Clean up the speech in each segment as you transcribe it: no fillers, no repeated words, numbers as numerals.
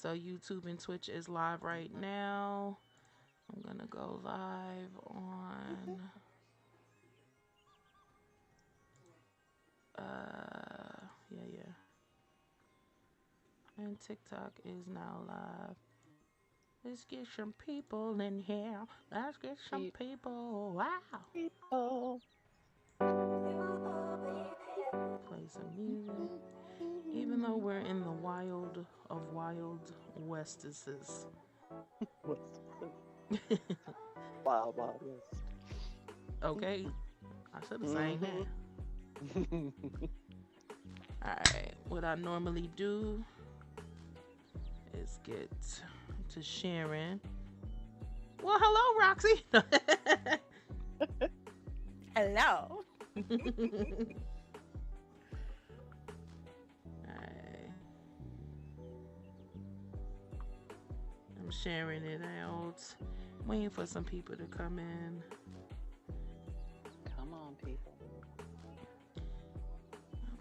So YouTube and Twitch is live right now. I'm gonna go live on yeah. And TikTok is now live. Let's get some people in here. Let's get some people. Wow. People. Play some music. Even though we're in the wild of wild westesses. Wild, wild west. Okay. I should have sang that. Alright. What I normally do is get to Sharon. Well, hello, Roxy. Hello. Alright. I'm sharing it out. Waiting for some people to come in. Come on, people.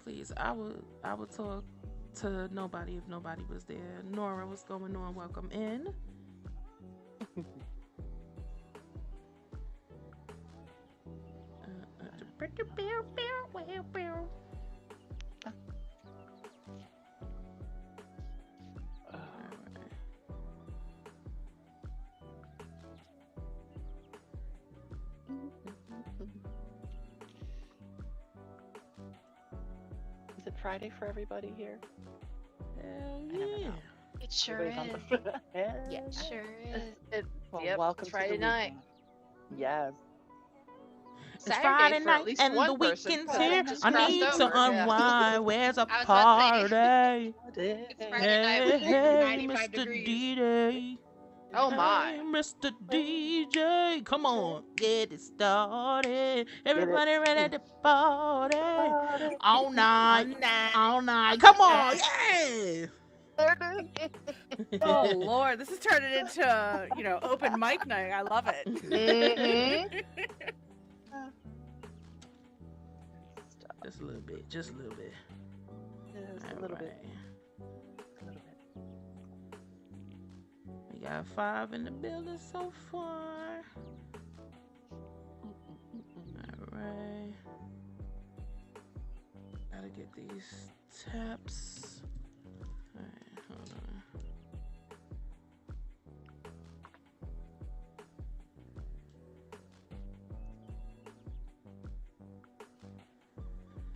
Please, I would talk to nobody if nobody was there. Nora, what's going on? Welcome in. Is it Friday for everybody here? Hell I never yeah. know. It sure Everybody's is. on the- Yeah, it sure is. Well, Yep, welcome it's Friday to the night. weekend. Yes. It's Saturday Friday for at night least and one the person, weekend's 'cause I here. just I crossed need to over. Yeah. unwind. Where's a I was about to say, party? it's Friday night with Hey, 95 Mr. degrees. DJ. Oh Hey, my. Mr. DJ. Come on, get it started. Everybody ready to party. All night. All night. Come on, yeah. Oh Lord, this is turning into open mic night. I love it. Mhm. Just a little bit. Just a little bit. Yes, a All little bit. right. A little bit. We got 5 in the building so far. All right. Gotta get these taps. All right, hold on.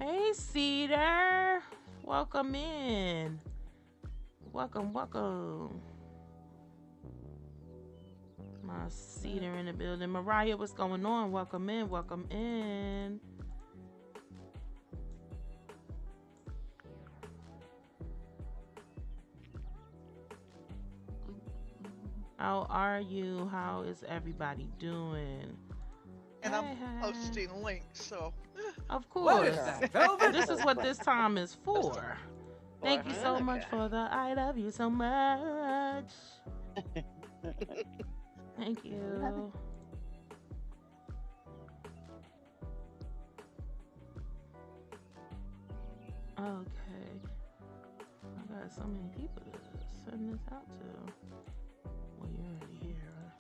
Hey, Cedar. Welcome in. Welcome, welcome. My Cedar in the building. Mariah, what's going on? Welcome in, welcome in. How are you? How is everybody doing? And I'm Hey, hey. posting links, so Of What is course. that, Velvet? This is what this time is for. Thank you so much Okay. for the I love you so much. Thank you. Okay. I got so many people to send this out to. Well, you're already here.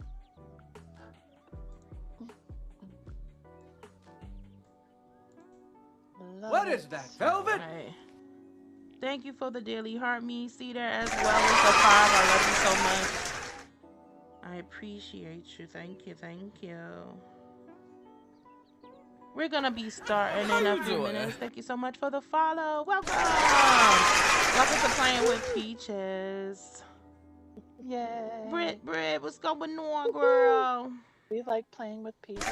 What is that, Velvet? Right. Thank you for the daily heart me, Cedar, as well as the 5. I love you so much. I appreciate you. Thank you. Thank you. We're going to be starting in a few minutes. Thank you so much for the follow. Welcome. Welcome to Playing with Peaches. Yay. Brit, what's going on, girl? We like playing with people.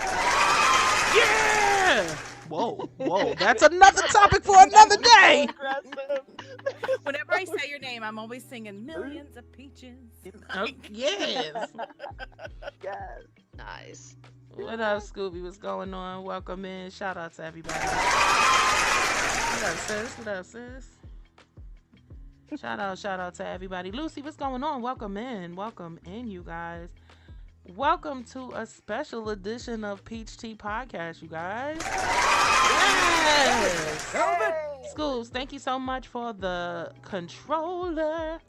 Yeah! Whoa. That's another topic for another day. Aggressive. Whenever I say your name, I'm always singing millions of peaches. Oh, yes. Yes. Nice. What up, Scooby? What's going on? Welcome in. Shout out to everybody. What up, sis? Shout out to everybody. Lucy, what's going on? Welcome in, you guys. Welcome to a special edition of Peach Tea Podcast, you guys. Yes! Velvet? Schools, thank you so much for the controller.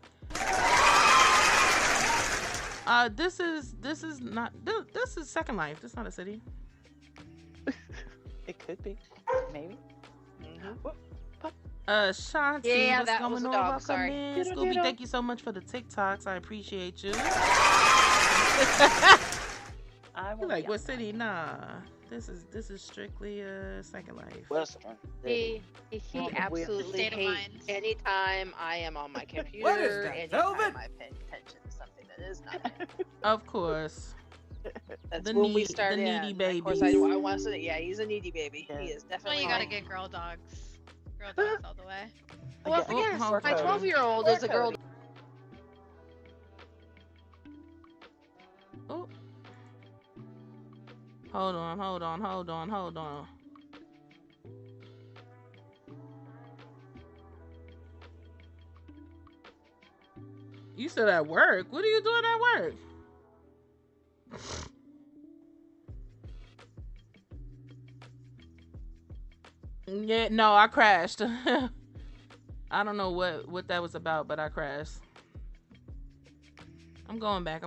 This is not this is Second Life. This is not a city. It could be. Maybe. Shanti, Yeah, what's that going was a on? dog, Welcome sorry. in. Ditto, Scooby, ditto. thank you so much for the TikToks. I appreciate you. I You're will like, be what on city? Nah. This is strictly Second Life. Western. He Well, we- absolutely State of hates mind. anytime I am on my computer. What is that, anytime velvet? I pay attention to something that is not him. Of course. That's The when we need- start the in. needy Of course, babies. I want to say, yeah, he's a needy baby. Yeah. He is Well, definitely. you gotta get girl dogs. Girl dogs all the way. Well, Again, yes, Oh, my Cody. 12-year-old is a girl. Cody. Oh. Hold on. You still at work? What are you doing at work? Yeah, no, I crashed. I don't know what that was about, but I crashed. I'm going back.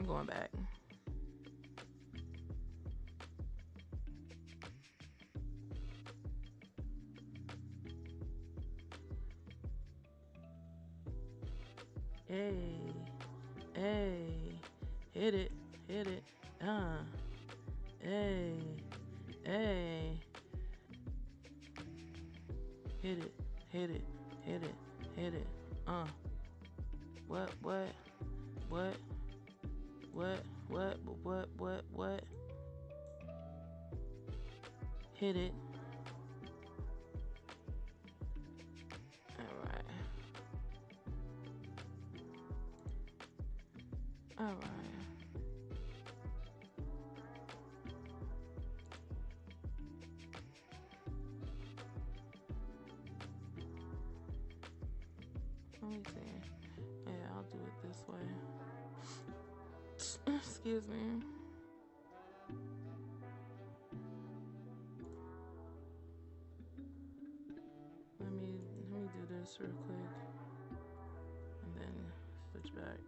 Hey, hit it, hey, hit it, what, hit it. All right. Let me see. Yeah, I'll do it this way. Excuse me. Let me do this real quick, and then switch back.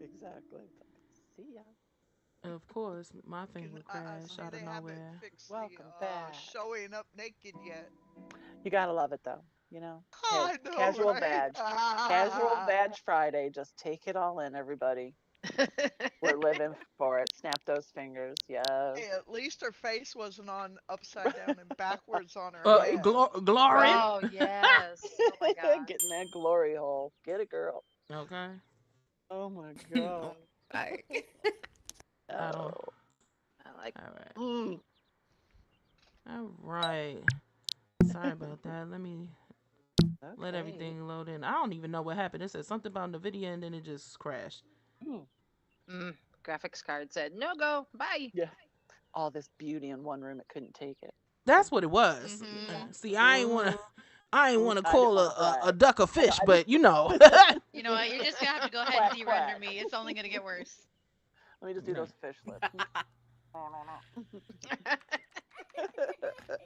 Exactly. See ya. Of course, my thing would See, crash out of they haven't nowhere. fixed Welcome the back. showing up naked yet. You gotta love it though. You know. I know, Casual right? badge. Casual badge Friday. Just take it all in, everybody. We're living for it. Snap those fingers. Yes. Hey, at least her face wasn't on upside down and backwards on her head. Glory. Oh yes. Oh my god. Get in that glory hole. Get it, girl. Okay. Oh my god. I don't. Oh. I like. All right. Mm. All right. Sorry about that. Let me let Okay. everything load in. I don't even know what happened. It said something about NVIDIA and then it just crashed. Graphics card said no go. Bye. Yeah. All this beauty in one room, it couldn't take it. That's what it was. Mhm. See, I ain't wanna I call didn't wanna a brag. duck a fish, but you know. You know what? You're just gonna have to go ahead and de-render me. It's only gonna get worse. Let me just do those fish lips.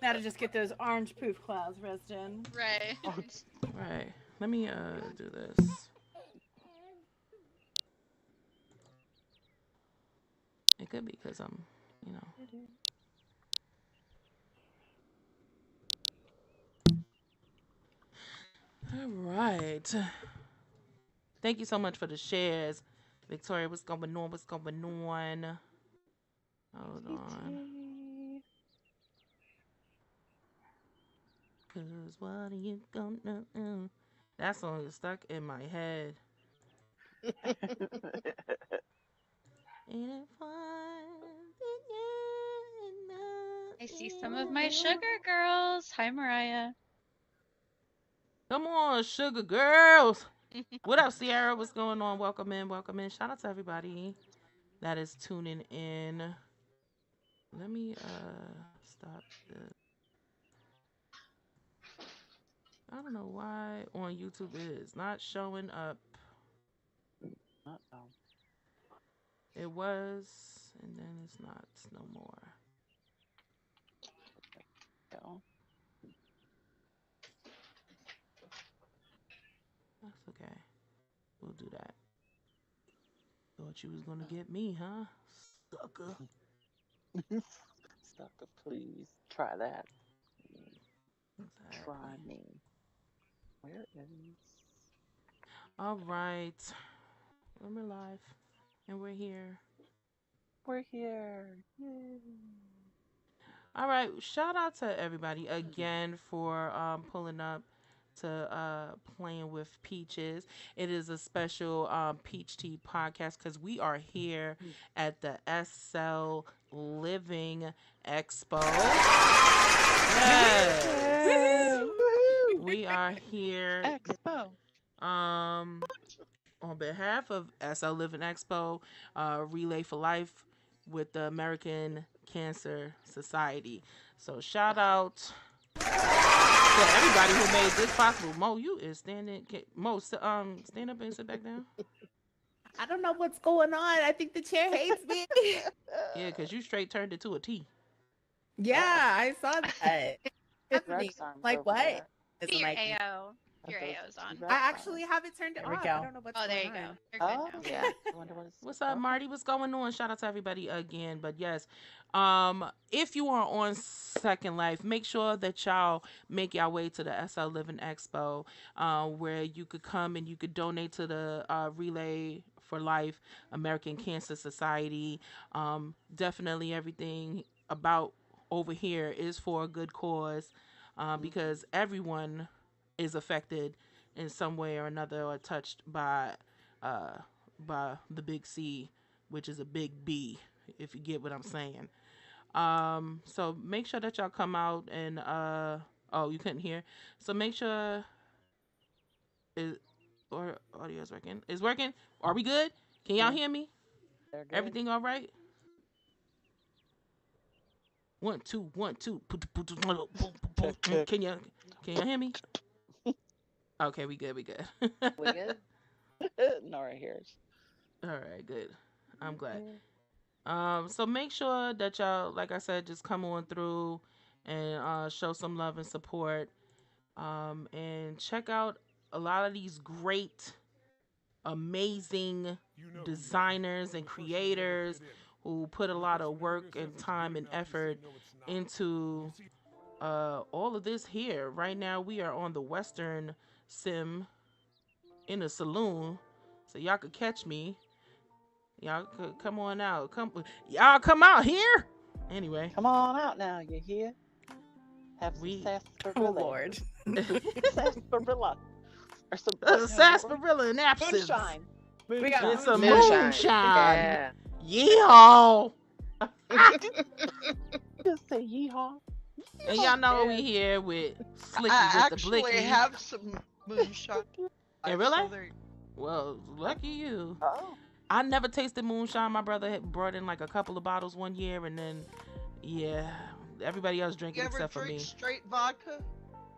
Now to just get those orange poof clouds rezzed in. Right. Right. Let me do this. It could be because I'm, you know. All right. Thank you so much for the shares. Victoria, what's going on? Hold on. Cause what are you gonna do? That song is stuck in my head. Ain't it fun? I see some of my sugar girls. Hi, Mariah. Come on, sugar girls. What up, Sierra? What's going on? Welcome in. Shout out to everybody that is tuning in. Let me stop this. I don't know why on YouTube it is not showing up. It was, and then it's not no more. Go. do that. Thought you was gonna get me, huh? Sucker. Sucker, please. Try that. Exactly. Try me. Where is. All right. We're live. And we're here. We're here. Yay. All right. Shout out to everybody again for pulling up to playing with Peaches. It is a special Peach Tea podcast because we are here at the SL Living Expo. Yes. Woohoo! We are here Expo. on behalf of SL Living Expo, Relay for Life with the American Cancer Society. So shout out to everybody who made this possible. Mo, you is standing. Mo, stand up and sit back down. I don't know what's going on. I think the chair hates me. Yeah, because you straight turned it to a T. Yeah, I saw that. Greg's arm's Like over what? there. Is Your like, AO. Are Your those AO's on. T-Rex I actually arms? haven't turned it There we off. go. I don't know what's Oh, there going you go. on. You're good Oh, now. yeah. I wonder what it's What's up, okay. Marty? What's going on? Shout out to everybody again. But yes, if you are on Second Life, make sure that y'all make your way to the SL Living Expo, where you could come and you could donate to the Relay for Life American Cancer Society. Definitely everything about over here is for a good cause, because everyone is affected in some way or another or touched by the big C, which is a big B, if you get what I'm saying. So make sure that y'all come out and oh, you couldn't hear. So make sure or audio is working. Is working? Are we good? Can y'all hear me? They're good. Everything all right? 1 2 1 2. Can y'all hear me? Okay, we good. We good? Nora hears. All right, good. I'm glad. So make sure that y'all, like I said, just come on through and show some love and support. And check out a lot of these great, amazing designers and creators who put a lot of work and time and effort into all of this here. Right now, we are on the Western Sim in a saloon, so y'all could catch me. Y'all could come on out. Y'all come out here. Anyway, Come on out now. You hear? Have some We- Oh sarsaparilla. Lord. Sarsaparilla. Or some sarsaparilla and absinthe. moonshine. We got It's a Moonshine. moonshine. Yeah. Yeehaw. Just say yeehaw. And y'all know we here with Slicky I with the actually blicky. have some moonshine. really? So there- Well, lucky you. Oh. I never tasted moonshine. My brother had brought in like a couple of bottles one year, and then yeah, everybody else You drinking ever except for drink me. straight vodka?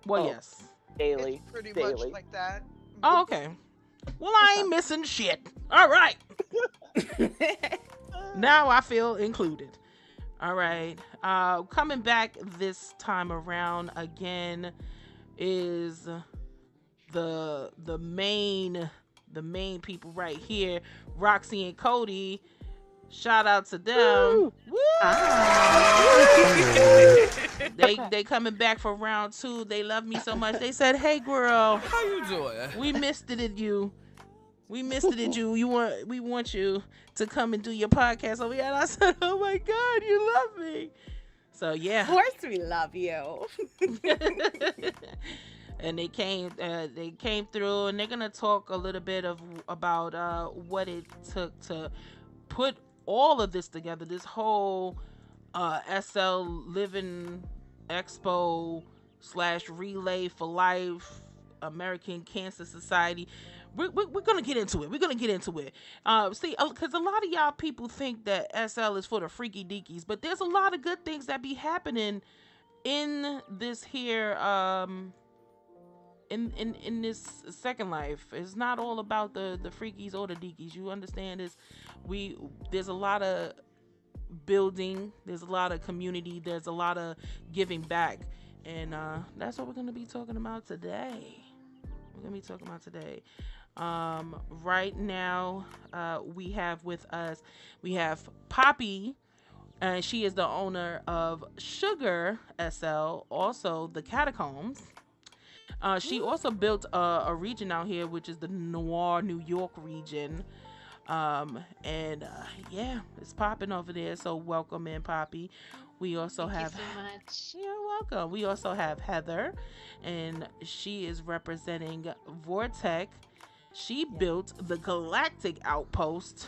Well, Oh. yes. Daily. It's pretty Daily. much like that. Oh, okay. Well, I ain't missing shit. All right. Now I feel included. All right. Coming back this time around again is the main people right here, Roxy and Cody. Shout out to them. Woo! They coming back for round 2. They love me so much. They said, "Hey, girl, How you doing? we missed it at you. We missed it at you. We want you to come and do your podcast over here." And I said, "Oh my God, you love me." So Of yeah. course we love you. And they came through, and they're gonna talk a little bit about what it took to put all of this together. This whole SL Living Expo / Relay for Life American Cancer Society. We're gonna get into it. We're gonna get into it. See, because a lot of y'all people think that SL is for the freaky deakies, but there's a lot of good things that be happening in this here in this Second Life. It's not all about the freakies or the deakies. You understand? There's a lot of building, there's a lot of community, there's a lot of giving back, and that's what we're gonna be talking about today. Right now, we have with us, we have Poppy, and she is the owner of Sugar SL, also the Catacombs. She also built a region out here, which is the Noir, New York region. And yeah, it's popping over there. So welcome in, Poppy. We also Thank you have, so much. you're welcome. We also have Heather, and she is representing Vortec. She built the Galactic Outpost.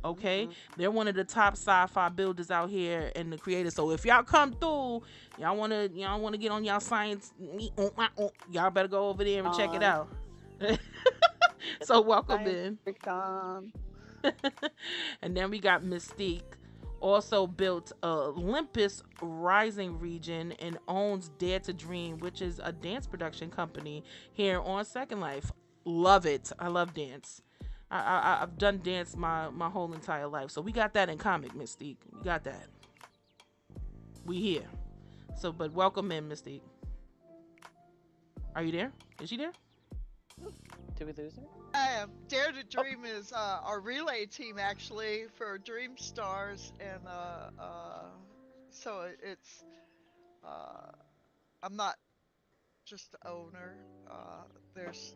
Okay, they're one of the top sci-fi builders out here and the creators. So if y'all come through, y'all wanna get on y'all science, y'all better go over there and check it out. So welcome in. Icon. And then we got Mystique, also built Olympus Rising region and owns Dare to Dream, which is a dance production company here on Second Life. Love it. I love dance. I've done dance my whole entire life. So we got that in common, Mystique. We got that. We here. So, but welcome in, Mystique. Are you there? Is she there? Did we lose her? I am. Dare to Dream is our relay team actually for Dream Stars, and so it's I'm not just the owner. There's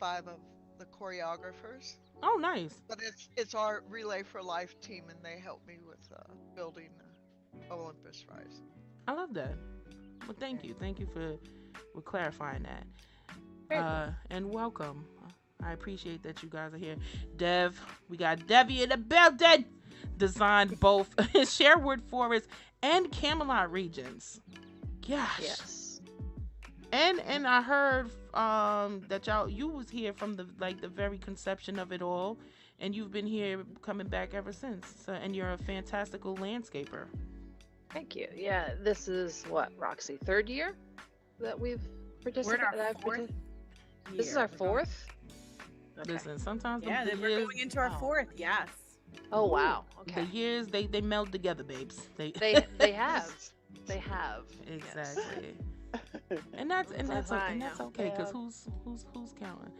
5 of the choreographers, Oh, nice. but it's our Relay for Life team, and they help me with building Olympus Rise. I love that. Well, thank you. Thank you for clarifying that. And welcome. I appreciate that you guys are here. Dev, we got Devi in the building. Designed both Sherwood Forest and Camelot regions. Gosh. Yes. And I heard that you was here from the very conception of it all, and you've been here coming back ever since. So, and you're a fantastical landscaper. Thank you. Yeah, this is what, Roxy, 3rd year that we've participated? We're in our 4th This is our 4th? Okay. Listen, sometimes Yeah, the we're years, going into our 4th. Yes. Oh, wow. the Okay. years they meld together, babes. They have. They have. Yes. Exactly. And that's fine, that's yeah. okay, because Yeah. who's counting?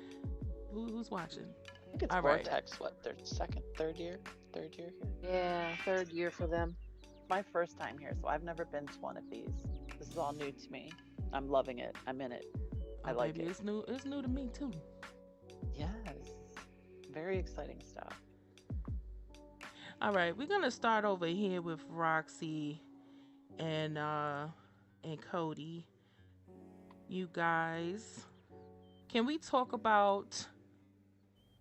Who's watching? I think it's All right. Vortex. What? Their third year here. Yeah, 3rd year for them. My first time here, so I've never been to one of these. This is all new to me. I'm loving it. I'm in it. I like Baby, it. It's new. It's new to me too. Yes. Very exciting stuff. All right, we're gonna start over here with Roxy and Cody. You guys, can we talk about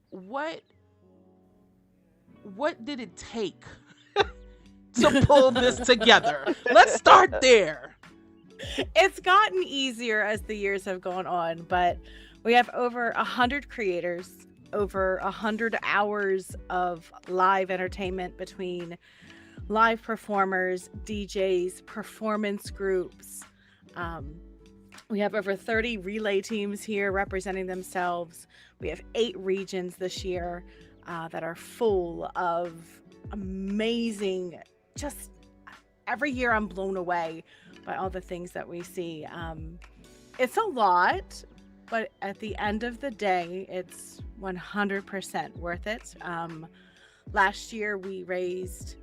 what did it take to pull this together? Let's start there. It's gotten easier as the years have gone on, but we have over 100 creators, over 100 hours of live entertainment between live performers, DJs, performance groups. We have over 30 relay teams here representing themselves. We have 8 regions this year that are full of amazing, just every year I'm blown away by all the things that we see. It's a lot, but at the end of the day, it's 100% worth it. Last year we raised,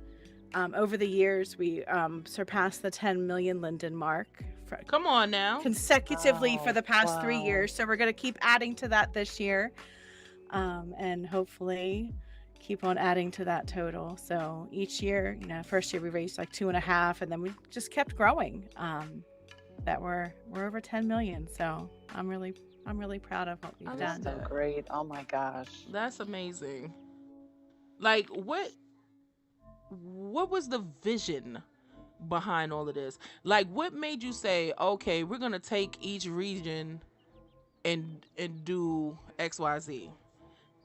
over the years, we surpassed the 10 million Linden mark Come on now. consecutively for the past 3 Wow. years. So we're going to keep adding to that this year, and hopefully keep on adding to that total. So each year, first year we raised like 2.5, and then we just kept growing. That we're over 10 million. So I'm really proud of what we've I love done. that. So great. Oh my gosh. That's amazing. Like, what was the vision behind all of this? Like, what made you say, okay, we're gonna take each region and do XYZ?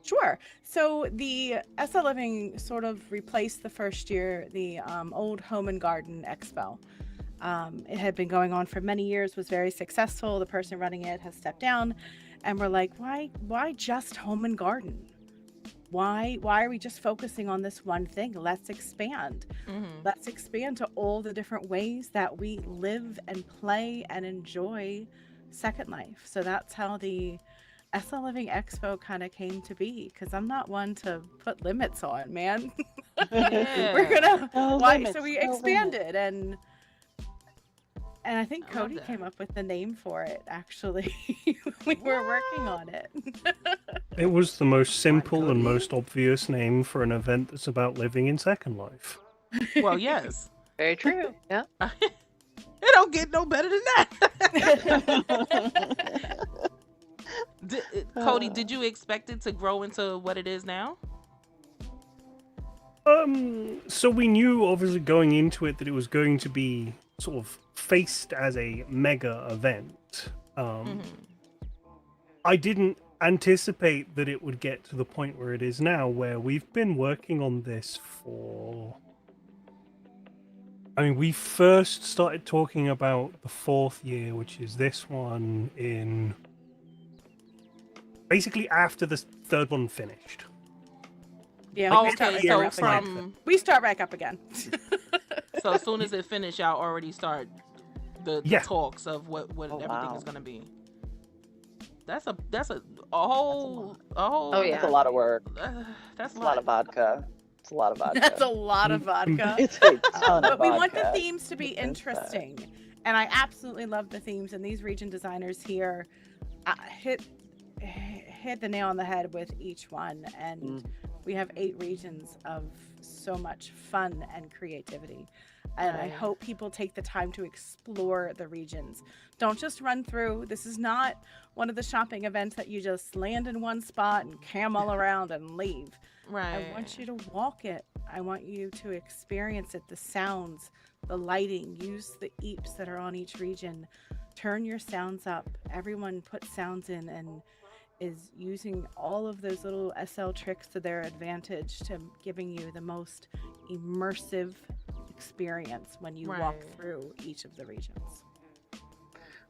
Sure. So the SL Living sort of replaced the first year, the old Home and Garden Expo. It had been going on for many years, was very successful. The person running it has stepped down, and we're like, why just Home and Garden? Why are we just focusing on this one thing? Let's expand. Let's expand to all the different ways that we live and play and enjoy Second Life. So that's how the SL Living Expo kind of came to be, because I'm not one to put limits on, man. Yeah. We're gonna No why limits, so we no expanded, and I think I love Cody that. came up with the name for it, actually. We were working on it. It was the most simple and Cody? most obvious name for an event that's about living in Second Life. Well, yes. Very true. Yeah. It don't get no better than that. Cody, did you expect it to grow into what it is now? So we knew, obviously, going into it that it was going to be sort of faced as a mega event. I didn't anticipate that it would get to the point where it is now, where we've been working on this for... I mean, we first started talking about the 4th year, which is this one, in... basically after the 3rd one finished. Yeah, Oh, we start okay, back so up again. from We start back up again. so as soon as it finished, y'all already start the Yeah. talks of what Oh, everything wow. is gonna be. That's a whole Oh, yeah. That's a lot of work. That's It's a lot of vodka. It's a lot of vodka. That's a lot of vodka. It's a ton of But we want the vodka. themes to be It's that. interesting, and I absolutely love the themes. And these region designers here hit the nail on the head with each one. And we have 8 regions of so much fun and creativity. And I Right. hope people take the time to explore the regions. Don't just run through. This is not one of the shopping events that you just land in one spot and cam all around and leave. right. I want you to walk it. I want you to experience it, the sounds, the lighting, use the eeps that are on each region. Turn your sounds up. Everyone puts sounds in and is using all of those little SL tricks to their advantage to giving you the most immersive experience when you walk Right. through each of the regions.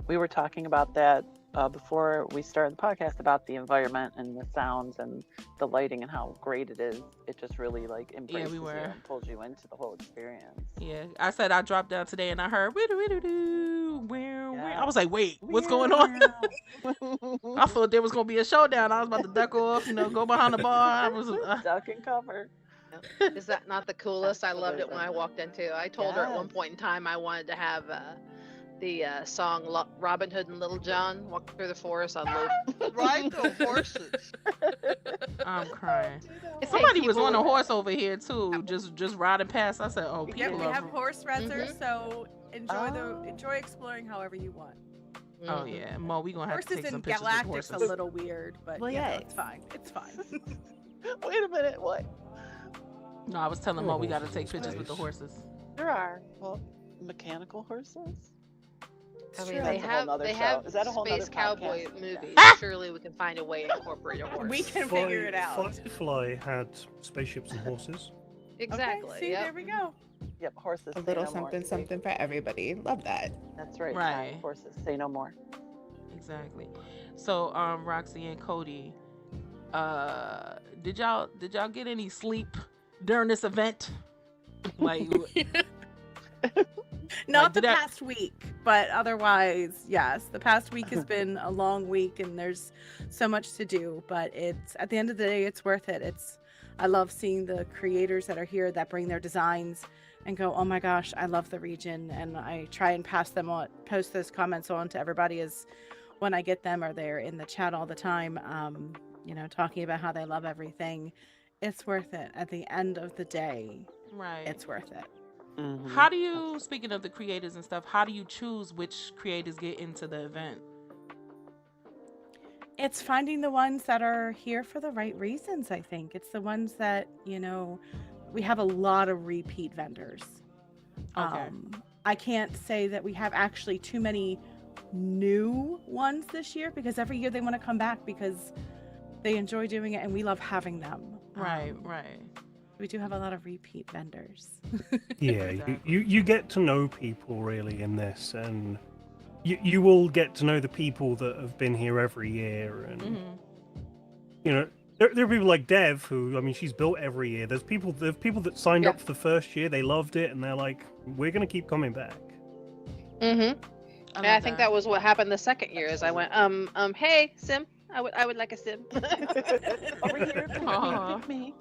We were talking about that before we started the podcast, about the environment and the sounds and the lighting and how great it is. It just really like embraces you were. and pulls you into the whole experience. Yeah, I said I dropped down today and I heard woo-doo-woo-doo-doo, where. Yeah. I was like, wait, what's going on? I thought there was gonna be a showdown. I was about to duck off, go behind the bar. I was Duck and cover. Is that not the coolest? I loved it when I walked into. I told her at one Yes. point in time I wanted to have the song Robin Hood and Little John walk through the forest on loop. Ride the horses. I'm crying. I think Somebody was people on a would- horse over here too, just riding past. I said, oh, Yeah, people we are. have horse resers, so Oh. enjoy exploring however you want. Oh Mhm. yeah, Mo, we gonna have to Horses take some and pictures with Galactic's horses. a little weird, but Well, yeah, yeah. it's fine. It's fine. Wait a minute, what? No, I was telling Mo we gotta Horses take in pictures with the space. horses. There are. Well, mechanical horses? I mean, That's they a whole have nother they show. have Is that a whole space nother cowboy podcast? movies. Ah! Surely we can find a way to incorporate a horse. We can figure it out. Firefly had spaceships and horses. Exactly. Okay, see, yep. there we go. Yep, horses A say little no more. something, something for everybody. Love that. That's right. Right. Horses say no more. Exactly. So, Roxy and Cody, did y'all get any sleep during this event? Like, Not the did I- past week, but otherwise, yes. The past week has been a long week and there's so much to do, but it's at the end of the day, it's worth it. I love seeing the creators that are here that bring their designs and go, oh my gosh, I love the region. And I try and post those comments on to everybody as when I get them, or they're in the chat all the time, talking about how they love everything. It's worth it. At the end of the day, right. it's worth it. Mhm. How do you, speaking of the creators and stuff, how do you choose which creators get into the event? It's finding the ones that are here for the right reasons, I think. It's the ones that, we have a lot of repeat vendors. Okay. I can't say that we have actually too many new ones this year, because every year they want to come back because they enjoy doing it and we love having them. Right, right. We do have a lot of repeat vendors. Yeah, Exactly. you get to know people really in this, and you will get to know the people that have been here every year, and Hmm. there are people like Dev who, I mean, she's built every year. There's people that signed Yeah. up for the first year, they loved it, and they're like, we're gonna keep coming back. Mm-hmm. I think that was what happened the second year. Is I went, hey, Sim, I would like a sim. Over here, Aw. pick me.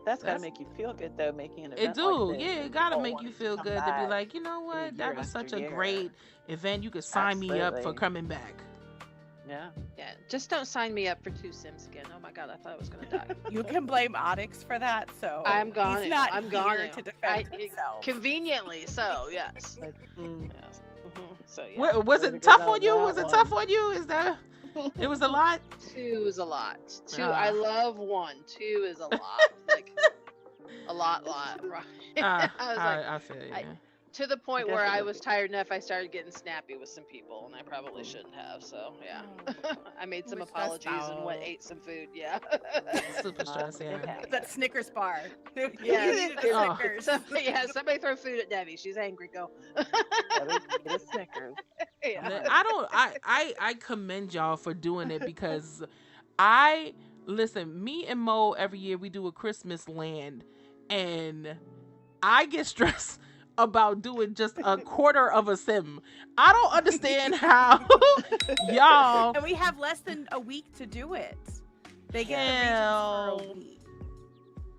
That's gotta That's make you feel good though, making an it event do. like this. Yeah, it And gotta people make wanting you to feel come good to be back, like, you know what? That year was after such a year. great event. You could sign me up for Absolutely. coming back. Yeah. Yeah, just don't sign me up for 2 sims again. Oh my god, I thought I was gonna die. You can blame Onyx for that, so I'm gone. he's not I'm here gone. to defend I himself. conveniently so, yes. But, Yes. So yeah. Was way to it go tough on on you? that Was it one. tough on you? Is that it was a lot? 2 is a lot. 2. Ah. I love 1. 2 is a lot. Like a lot. Right. I was like, I feel you. I- to the point guess where it I would was be- tired enough, I started getting snappy with some people, and I probably shouldn't have. So yeah, I made some We're stressed apologies and went out. ate some food. Yeah. Super stressed, It yeah. happens. That Snickers bar. Yeah, You needed a Oh. Snickers. Somebody throw food at Debbie. She's angry. Go. Get a Snickers. Yeah. I don't I commend y'all for doing it because I listen, me and Mo every year we do a Christmas land and I get stressed about doing just a quarter of a sim. I don't understand how y'all And we have less than a week to do it. They get Hell. the regions for a week.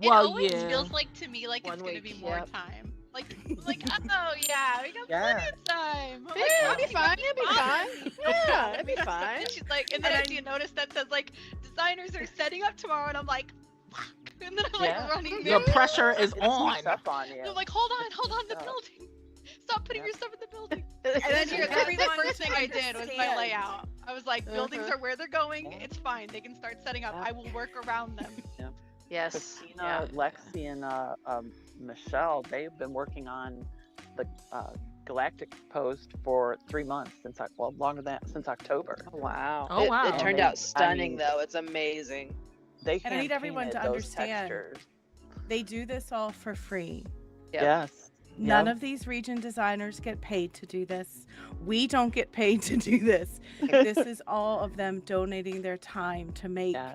It well always yeah. feels like to me like 1 it's gonna week, be more yep. time. Like oh yeah, we got plenty of time. I'm Yeah, like, it'll be fine. It'll be fine. Yeah, it'll be fine. And she's like, and then I see a notice that says like designers are setting up tomorrow, and I'm like, fuck. And then I'm like Yeah. running. The there. pressure is It on. sneaks up on you. And I'm like, hold on, the Yeah. building. Stop putting Yeah. your stuff in the building. And then Here, you that's the everyone first thing I did was my understand. layout. I was like, buildings are where they're going. Yeah. It's fine. They can start setting up. Yeah. I will work around them. Yes. Christina, Lexi, and Michelle, they've been working on the Galactic Post for 3 months longer than since October. Wow. Oh, wow. It turned And out stunning I mean, though. It's amazing. They And I need everyone to hand-painted those understand. textures. They do this all for free. Yep. Yes. None Yeah. of these region designers get paid to do this. We don't get paid to do this. This is all of them donating their time to make Yeah.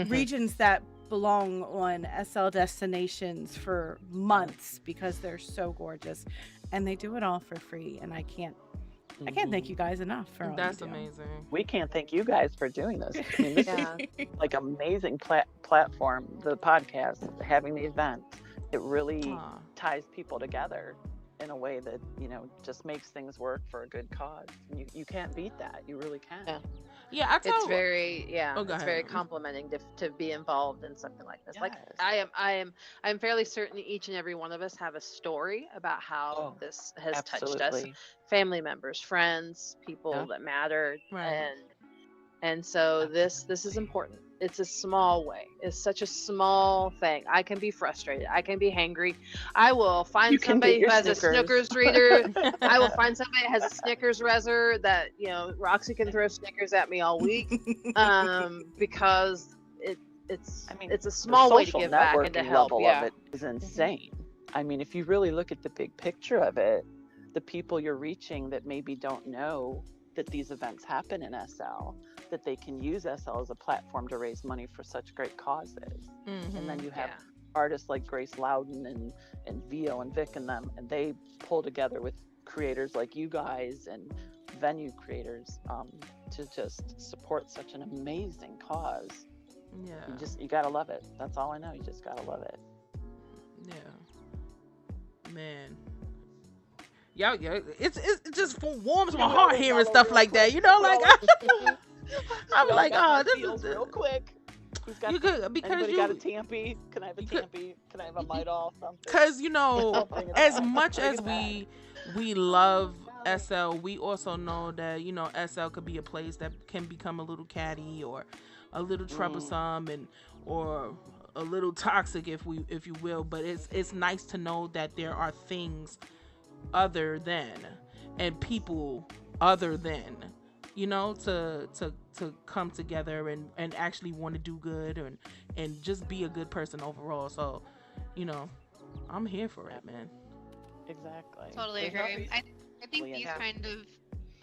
regions that belong on SL destinations for months because they're so gorgeous, and they do it all for free. And I can't thank you guys enough for all That's you do. amazing. We can't thank you guys for doing this. I mean, this Yeah. is like amazing platform. The podcast, having the event, it really Aw. ties people together in a way that just makes things work for a good cause. And you can't beat that. You really can't. Yeah. Yeah, I tell It's very Oh, go it's very ahead. complimenting to be involved in something like this. Like Yes. I'm fairly certain each and every one of us have a story about how Oh, this has touched us. Absolutely. Family members, friends, people Yeah. that mattered. Right. And so this is important. It's a small way. It's such a small thing. I can be frustrated. I can be hangry. I will find You can somebody get who your has a Snickers. Snickers reader. I will find somebody that has a Snickers reser that, Roxy can throw Snickers at me all week. Because it's a the small way to social give back and to networking help. level Yeah. of it is insane. I mean, if you really look at the big picture of it, the people you're reaching that maybe don't know that these events happen in SL, that they can use SL as a platform to raise money for such great causes. And then you have Yeah. artists like Grace Loudon and Vio and Vic and them, and they pull together with creators like you guys and venue creators to just support such an amazing cause. Yeah. You gotta love it. That's all I know. You just gotta love it. Yeah. Man. Yeah, it just warms my heart hearing stuff like that. Like I'm like, oh, this feels is real quick. Who's got you could because anybody you got a Tampy? Can I have a you could- Tampy? Can I have a Midol? Something. because Bring it as back. much Bring as it back. we love SL, we also know that SL could be a place that can become a little catty or a little troublesome and or a little toxic if you will. But it's nice to know that there are things other than and people other than to come together and actually want to do good and just be a good person overall. So I'm here for it, man. Exactly. Totally There's no agree. reason- I think these Yeah. kind of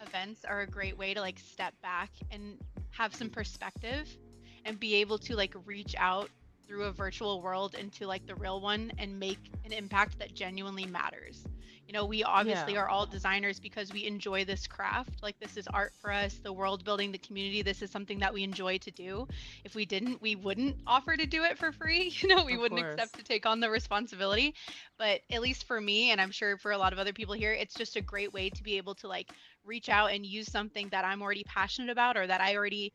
events are a great way to like step back and have some perspective and be able to like reach out through a virtual world into like the real one and make an impact that genuinely matters. We obviously Yeah. are all designers because we enjoy this craft. Like, this is art for us, the world building, the community. This is something that we enjoy to do. If we didn't, we wouldn't offer to do it for free. We Of wouldn't course. accept to take on the responsibility. But at least for me, and I'm sure for a lot of other people here, it's just a great way to be able to like reach out and use something that I'm already passionate about, or that I already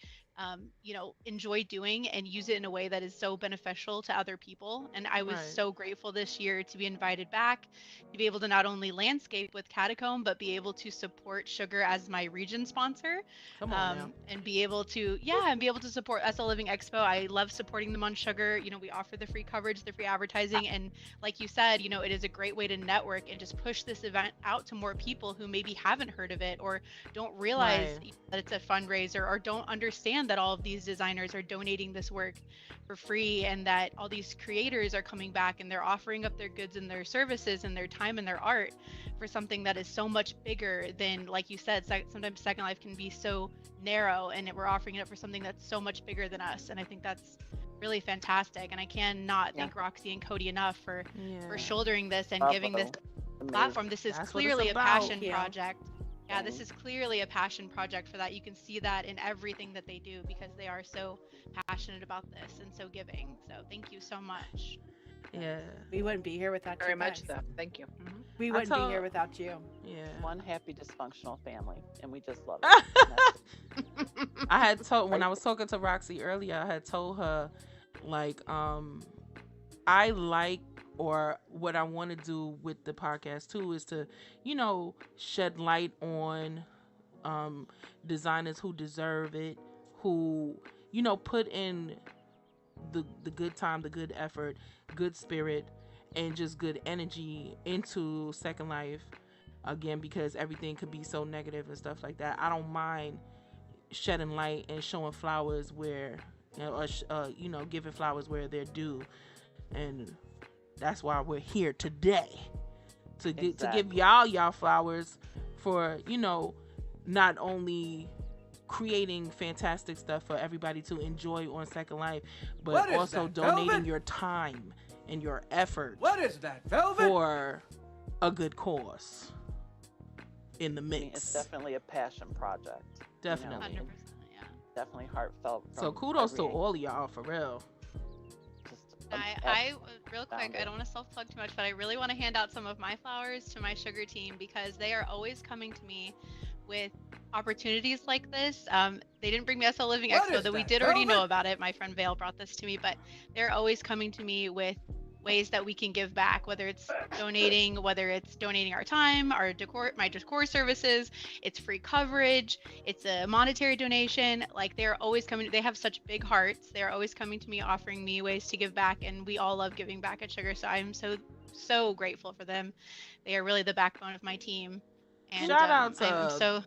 enjoy doing, and use it in a way that is so beneficial to other people. And I was Right. so grateful this year to be invited back, to be able to not only landscape with Catacomb, but be able to support Sugar as my region sponsor, Come on now. and be able to, yeah, and be able to support SL Living Expo. I love supporting them on Sugar. We offer the free coverage, the free advertising, and like you said, it is a great way to network and just push this event out to more people who maybe haven't heard of it, or don't realize Right. that it's a fundraiser, or don't understand that all of these designers are donating this work for free, and that all these creators are coming back and they're offering up their goods and their services and their time and their art for something that is so much bigger than, like you said, sometimes Second Life can be so narrow, and we're offering it up for something that's so much bigger than us. And I think that's really fantastic, and I cannot Yeah. thank Roxy and Cody enough for Yeah. shouldering this and Bravo. giving this Amazing. platform. This is That's what it's clearly a about. passion Thank you. project. Yeah, this Mhm. is clearly a passion project for that. You can see that in everything that they do, because they are so passionate about this and so giving. So thank you so much. Yeah. We wouldn't be here without Very you much guys. so. Thank you. We I wouldn't be told- here without you. Yeah. One happy dysfunctional family, and we just love it. And that's- I had told when I was talking to Roxy earlier, I had told her like I like, or what I want to do with the podcast too is to, shed light on designers who deserve it, who, put in the good time, the good effort, good spirit, and just good energy into Second Life. Again, because everything could be so negative and stuff like that. I don't mind shedding light and showing flowers where, giving flowers where they're due, and that's why we're here today to give Exactly. y'all flowers for not only creating fantastic stuff for everybody to enjoy on Second Life, but What is also that, donating velvet? your time and your effort What is that, velvet? for a good cause in the I mean, mix. it's definitely a passion project. Definitely. 100%. Yeah. Definitely heartfelt. So from kudos to every- all of y'all for real. just I real quick, found I it. don't want to self-plug too much, but I really want to hand out some of my flowers to my Sugar team, because they are always coming to me with opportunities like this. They didn't bring me SL Living What Expo, is though we that, did already know velvet? about it. My friend Vale brought this to me, but they're always coming to me with ways that we can give back, whether it's donating our time, my decor services, it's free coverage, it's a monetary donation. Like, they're always coming. They have such big hearts. They're always coming to me, offering me ways to give back, and we all love giving back at Sugar. So I'm so grateful for them. They are really the backbone of my team. And Shout out I'm to so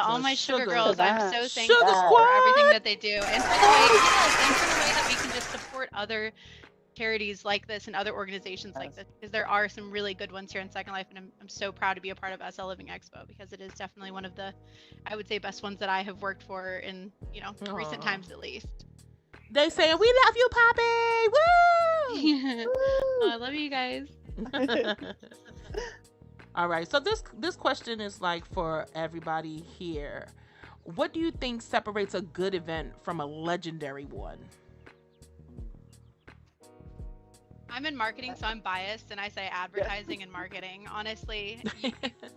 all the my Sugar Sugar- girls. I'm so Sugar thankful Squad! for everything that they do, and for the way, and for the way that we can just support other charities like this and other organizations like Yes. this, because there are some really good ones here in Second Life, and I'm so proud to be a part of SL Living Expo, because it is definitely one of the, I would say, best ones that I have worked for in recent Aw. times at least. They saying we love you, Poppy. Woo! Oh, I love you guys. All right, so this question is like for everybody here. What do you think separates a good event from a legendary one? I'm in marketing, so I'm biased, and I say advertising and marketing. Honestly,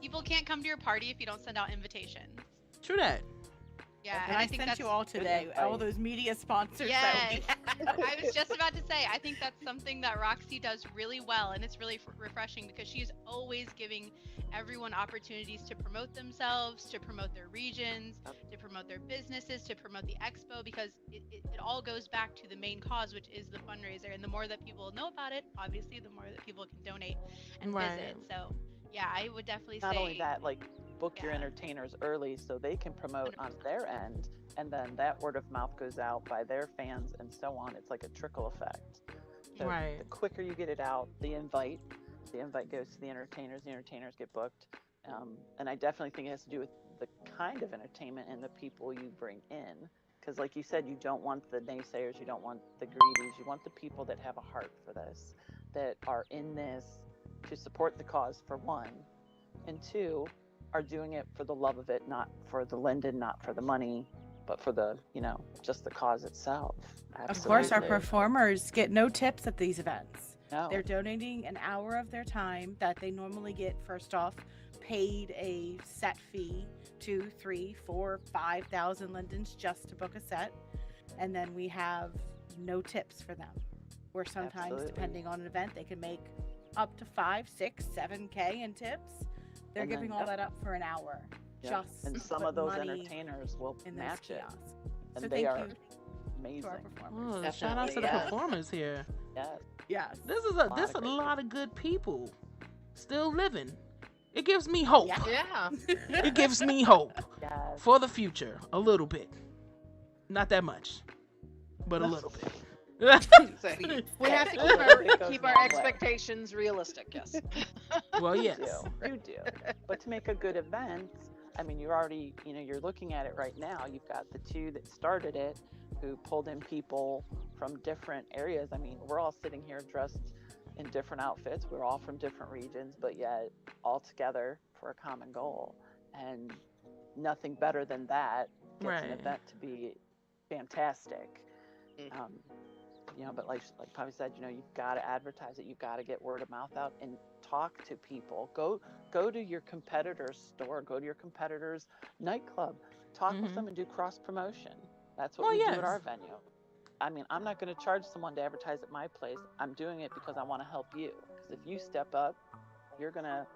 people can't come to your party if you don't send out invitations. True that. Yeah, And I think sent that's you all today, all advice. those media sponsors. Yes. I was just about to say, I think that's something that Roxy does really well, and it's really refreshing, because she's always giving everyone opportunities to promote themselves, to promote their regions, to promote their businesses, to promote the expo, because it all goes back to the main cause, which is the fundraiser. And the more that people know about it, obviously, the more that people can donate and visit. So yeah, I would definitely Not say only that, like, book your Yeah. entertainers early so they can promote on 100%. their end, and then that word of mouth goes out by their fans and so on. It's like a trickle effect. So Right. the quicker you get it out, the invite goes to the entertainers get booked. And I definitely think it has to do with the kind of entertainment and the people you bring in. Because like you said, you don't want the naysayers, you don't want the greedies, you want the people that have a heart for this, that are in this to support the cause, for one, and two, are doing it for the love of it, not for the Linden, not for the money, but for the, just the cause itself. Absolutely. Of course, our performers get no tips at these events. No. They're donating an hour of their time that they normally get, first off, paid a set fee, 2, 3, 4, 5,000 lindens just to book a set. And then we have no tips for them. Where sometimes, Absolutely. depending on an event, they can make up to 5, 6, 7K in tips. They're And giving then, all that up for an hour. Yep. Just And to some put of those money entertainers will in those match it. kiosks. And So they thank are you amazing. to our performers. Oh, shout out to the Definitely, yes. performers here. Yes. Yes. This is Lot this of a great lot of good people still living. It gives me hope. Yeah. It gives me hope Yes. for the future. A little bit. Not that much, but a little bit. So we have to It goes keep a our long way. expectations realistic. Yes. Well, You yes. do. You do. But to make a good event, I mean, you're already, you're looking at it right now. You've got the two that started it, who pulled in people from different areas. I mean, we're all sitting here dressed in different outfits. We're all from different regions, but yet all together for a common goal. And nothing better than that gets Right. an event to be fantastic. Mm. But like Poppy said, you've got to advertise it. You've got to get word of mouth out and talk to people. Go to your competitor's store. Go to your competitor's nightclub. Talk with them and do cross promotion. That's what we do at our venue. I mean, I'm not going to charge someone to advertise at my place. I'm doing it because I want to help you. Because if you step up, you're going to,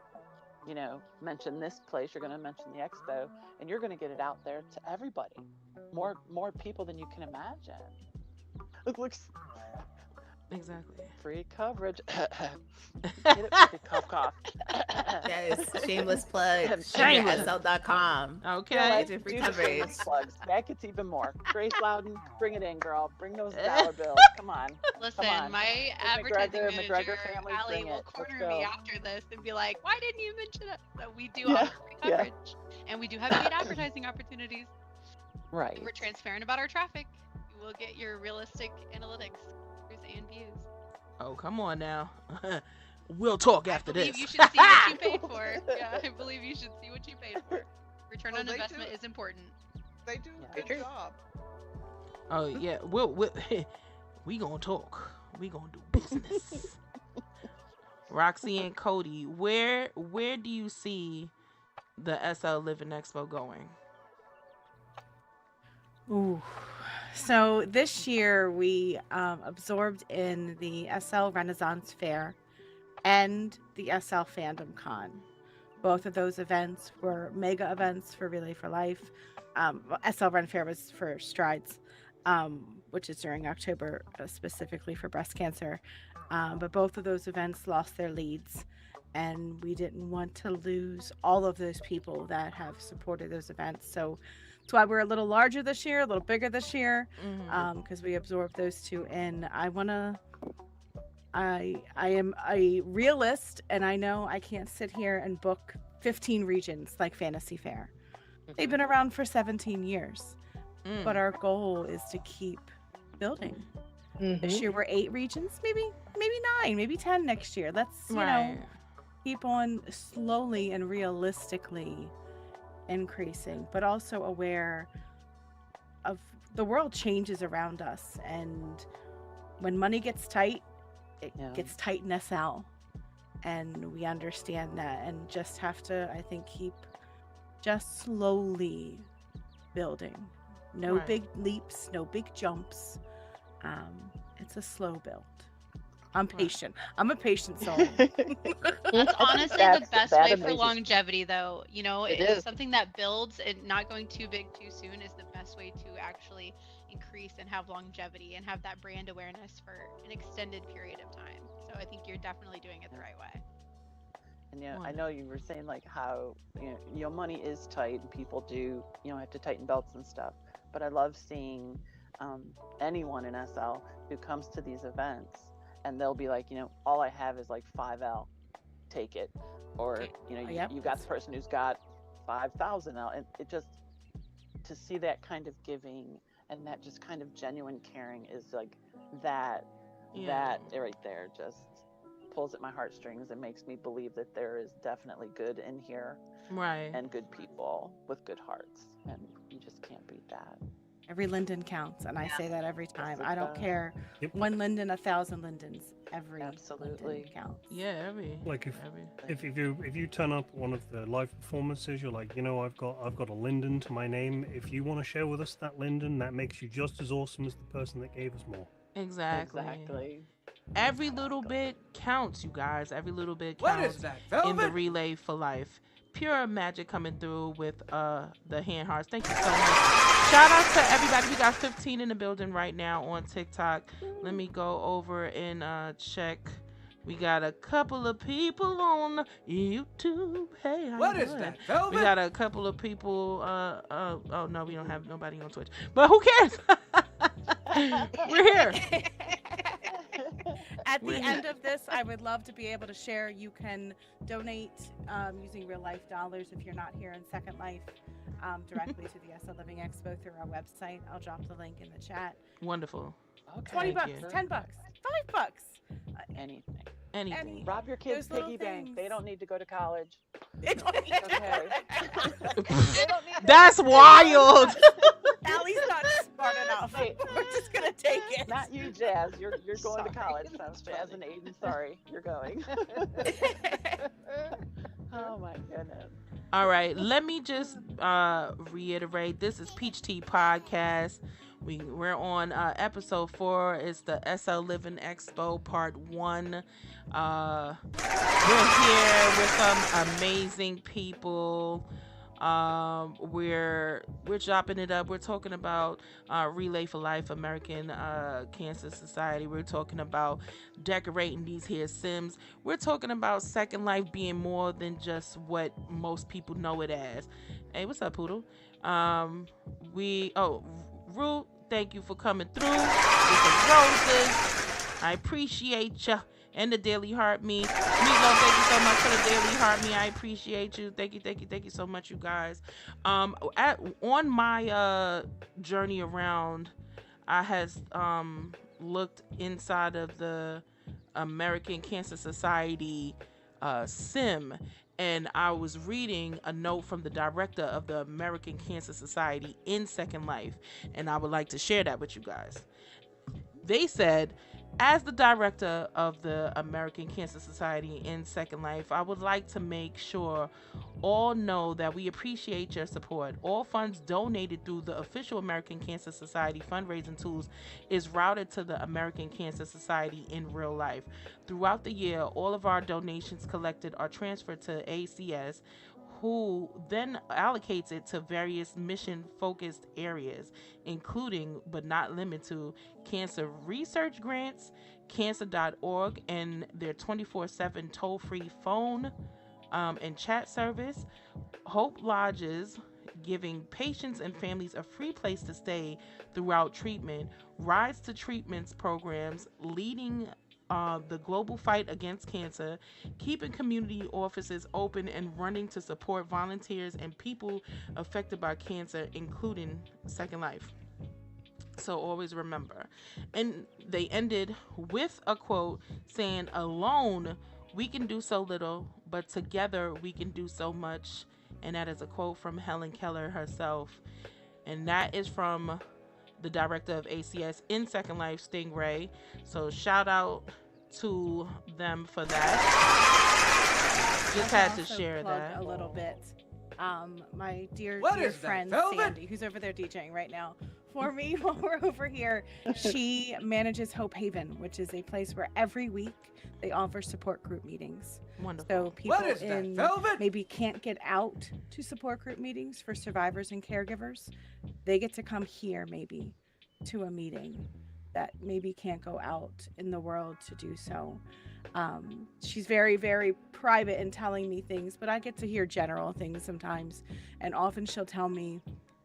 mention this place. You're going to mention the expo, and you're going to get it out there to everybody. More people than you can imagine. It looks Exactly. free coverage. Get it, free cough. Yes, shameless plug. Shameless. SL.com. Okay. Do Free the coverage. shameless plugs. That gets even more. Grace Loudon, bring it in, girl. Bring those dollar bills. Come on. Listen, on. my The advertising McGregor manager, family, Allie, bring will it. Let's corner me go. after this and be like, why didn't you mention it? So we do Yeah, offer free yeah. coverage. And we do have paid advertising opportunities. Right. We're transparent about our traffic. You will get your realistic analytics and views. Oh, come on now. We'll talk after I believe this. you should see what you paid for. Yeah, I believe you should see what you paid for. Return on they investment do. is important. They do a Yeah. good job. Oh yeah, we gonna talk. We gonna do business. Roxy and Cody, where do you see the SL Living Expo going? Ooh. So this year we absorbed in the SL Renaissance Fair and the SL Fandom Con. Both of those events were mega events for Relay for Life. SL Ren Fair was for Strides, which is during October, specifically for breast cancer. But both of those events lost their leads, and we didn't want to lose all of those people that have supported those events. So that's why we're a little larger this year, a little bigger this year, because we absorbed those two in. I am a realist, and I know I can't sit here and book 15 regions like Fantasy Fair. They've been around for 17 years, but our goal is to keep building. This year we're 8 regions, maybe 9, maybe 10 next year. Let's keep on slowly and realistically increasing, but also aware of the world changes around us, and when money gets tight, it gets tight in SL, and we understand that, and just have to, I think, keep just slowly building. No big leaps, no big jumps. It's a slow build. I'm patient. I'm a patient soul. That's honestly the best way for longevity, though. It's something that builds, and not going too big too soon is the best way to actually increase and have longevity and have that brand awareness for an extended period of time. So I think you're definitely doing it the right way. And I know you were saying like how money is tight and people do have to tighten belts and stuff. But I love seeing anyone in SL who comes to these events and they'll be like, all I have is like 5L, take it, or you got the person who's got 5,000 L, and it just, to see that kind of giving and that just kind of genuine caring is like that right there just pulls at my heartstrings and makes me believe that there is definitely good in here Right. and good people with good hearts, and you just can't beat that. Every linden counts, and I say that every time. it I don't does. care. Yep. One linden, 1,000 lindens. Every Absolutely. linden counts. Yeah, every. Like every. if you turn up at one of the live performances, you're like, I've got a linden to my name. If you want to share with us that linden, that makes you just as awesome as the person that gave us more. Exactly. Every little bit counts, you guys. Every little bit What counts is that, in the velvet? relay for life. Pure magic coming through with the hand hearts. Thank you so much. Shout out to everybody. We got 15 in the building right now on TikTok. Let me go over and check. We got a couple of people on YouTube. Hey, how What you is doing? that, velvet? We got a couple of people. Oh no, we don't have nobody on Twitch. But who cares? We're here. At the end of this, I would love to be able to share. You can donate using real life dollars if you're not here in Second Life directly to the SL Living Expo through our website. I'll drop the link in the chat. Wonderful. Okay. 20 bucks, you. 10 bucks, $5. Anything. Anything. Rob your kids' those little piggy bank. things. They don't need to go to college. They don't need to Okay. go. They don't need That's wild. Allie's not smart enough. Hey. We're just gonna take it. Not you, Jazz. You're going to Sorry. college. So That's Jazz funny. and Aiden, sorry, you're going. Oh my goodness. All right, let me just reiterate. This is Peach Tea Podcast. We're on episode 4. It's the SL Living Expo Part 1. We're here with some amazing people. We're chopping it up. We're talking about Relay for Life, American Cancer Society. We're talking about decorating these here Sims. We're talking about Second Life being more than just what most people know it as. Hey, what's up, Poodle? Rue, thank you for coming through with the roses. I appreciate ya. And the Daily Heart Me. Meatloaf, thank you so much for the Daily Heart Me. I appreciate you. Thank you so much, you guys. On my journey around, I has looked inside of the American Cancer Society sim, and I was reading a note from the director of the American Cancer Society in Second Life, and I would like to share that with you guys. They said, as the director of the American Cancer Society in Second Life, I would like to make sure all know that we appreciate your support. All funds donated through the official American Cancer Society fundraising tools is routed to the American Cancer Society in real life. Throughout the year, all of our donations collected are transferred to ACS, who then allocates it to various mission-focused areas, including, but not limited to, cancer research grants, cancer.org, and their 24/7 toll-free phone and chat service, Hope Lodges, giving patients and families a free place to stay throughout treatment, Rise to Treatments programs, leading the global fight against cancer, keeping community offices open and running to support volunteers and people affected by cancer, including Second Life. So always remember. And they ended with a quote saying, alone we can do so little, but together we can do so much. And that is a quote from Helen Keller herself. And that is from the director of ACS in Second Life, Stingray. So shout out to them for that. Just had to share that a little bit. My dear What is that, friend velvet? Sandy, who's over there DJing right now for me while we're over here, she manages Hope Haven, which is a place where every week they offer support group meetings. Wonderful. So people What is that, in velvet? maybe can't get out to support group meetings for survivors and caregivers, they get to come here maybe to a meeting that maybe can't go out in the world to do so. She's very, very private in telling me things, but I get to hear general things sometimes. And often she'll tell me,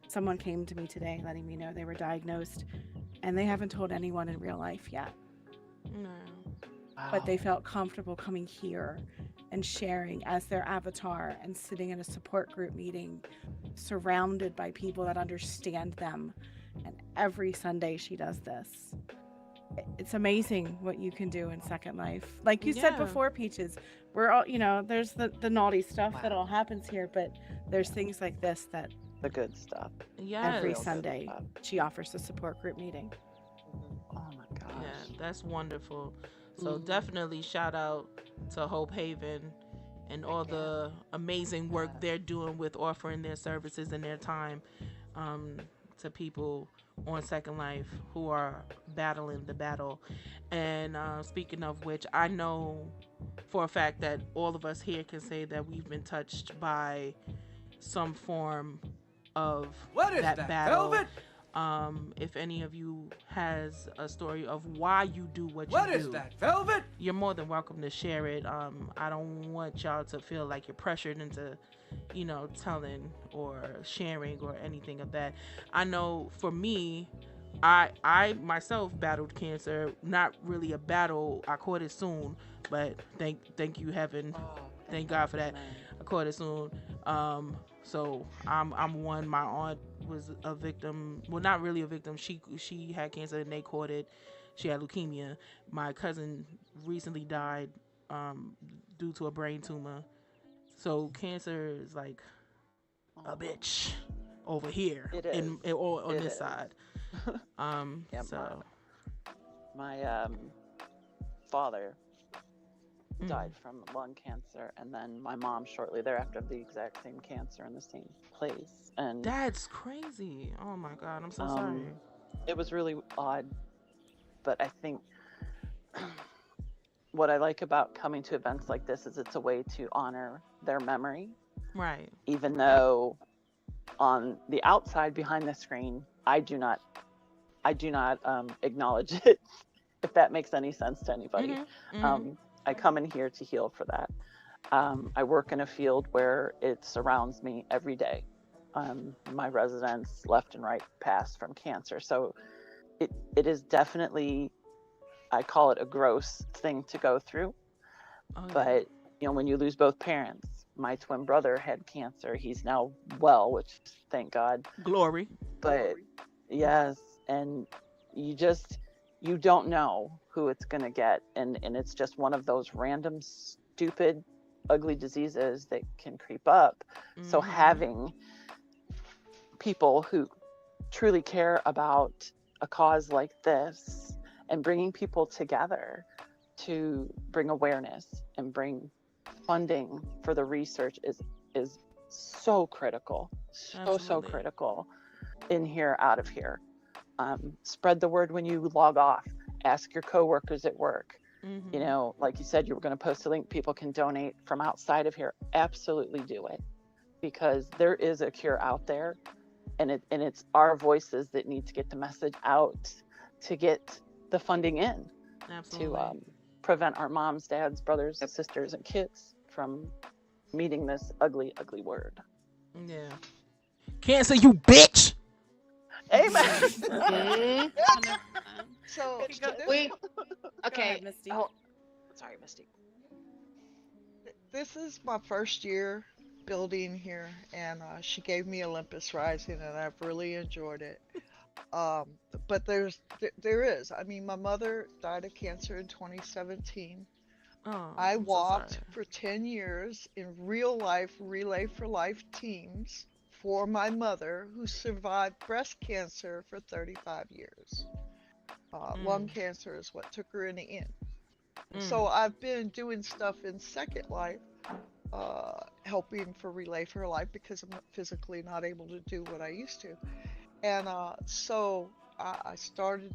someone came to me today letting me know they were diagnosed and they haven't told anyone in real life yet. No. But they felt comfortable coming here and sharing as their avatar and sitting in a support group meeting surrounded by people that understand them. And every Sunday she does this. it's amazing what you can do in Second Life. Like you said Yeah. before, Peaches, we're all, there's the naughty stuff that all happens here, but there's things like this that The good stuff. every Yes. Sunday she offers a support group meeting. Oh my gosh. Yeah, that's wonderful. So Mhm. definitely shout out to Hope Haven and all the amazing work they're doing with offering their services and their time um, to people on Second Life who are battling the battle. And speaking of which, I know for a fact that all of us here can say that we've been touched by some form of What is that that, battle. velvet? If any of you has a story of why you do what What you is do, that, velvet? you're more than welcome to share it. I don't want y'all to feel like you're pressured into, telling or sharing or anything of that. I know for me, I myself battled cancer. Not really a battle. I caught it soon, but thank you heaven, thank God for that. I caught it soon. So I'm one. My aunt was a victim. Well, not really a victim. She had cancer and they caught it. She had leukemia. My cousin recently died due to a brain tumor. So cancer is like a bitch over here It is. or on It this is. side. Yeah, So my father mm. died from lung cancer, and then my mom shortly thereafter of the exact same cancer in the same place. And That's crazy. Oh my God, I'm so sorry. it was really odd, but I think what I like about coming to events like this is it's a way to honor their memory, Right. even though on the outside behind the screen I do not acknowledge it, if that makes any sense to anybody. I come in here to heal for that. I work in a field where it surrounds me every day. My residents left and right pass from cancer, so it is definitely, I call it a gross thing to go through. But when you lose both parents, my twin brother had cancer. He's now well, which thank God. Glory. But yes, and you don't know who it's gonna get, and it's just one of those random, stupid, ugly diseases that can creep up. So having people who truly care about a cause like this and bringing people together to bring awareness and bring funding for the research is so critical, so critical, in here, out of here. Spread the word when you log off. Ask your coworkers at work. Like you said, you were going to post a link. People can donate from outside of here. Absolutely do it, because there is a cure out there, and it's our voices that need to get the message out to get the funding in. Absolutely. To prevent our moms, dads, brothers, sisters, and kids from meeting this ugly, ugly word. Yeah. Cancer, you bitch. Amen. So we Go ahead, Misty. Oh, sorry, Misty. this is my first year building here, and she gave me Olympus Rising, and I've really enjoyed it. But there is. I mean, my mother died of cancer in 2017. Oh, I I'm so walked sorry. for 10 years in real life Relay for Life teams for my mother, who survived breast cancer for 35 years. Lung cancer is what took her in the end. So I've been doing stuff in Second Life, helping for Relay for Life, because I'm physically not able to do what I used to. And so I started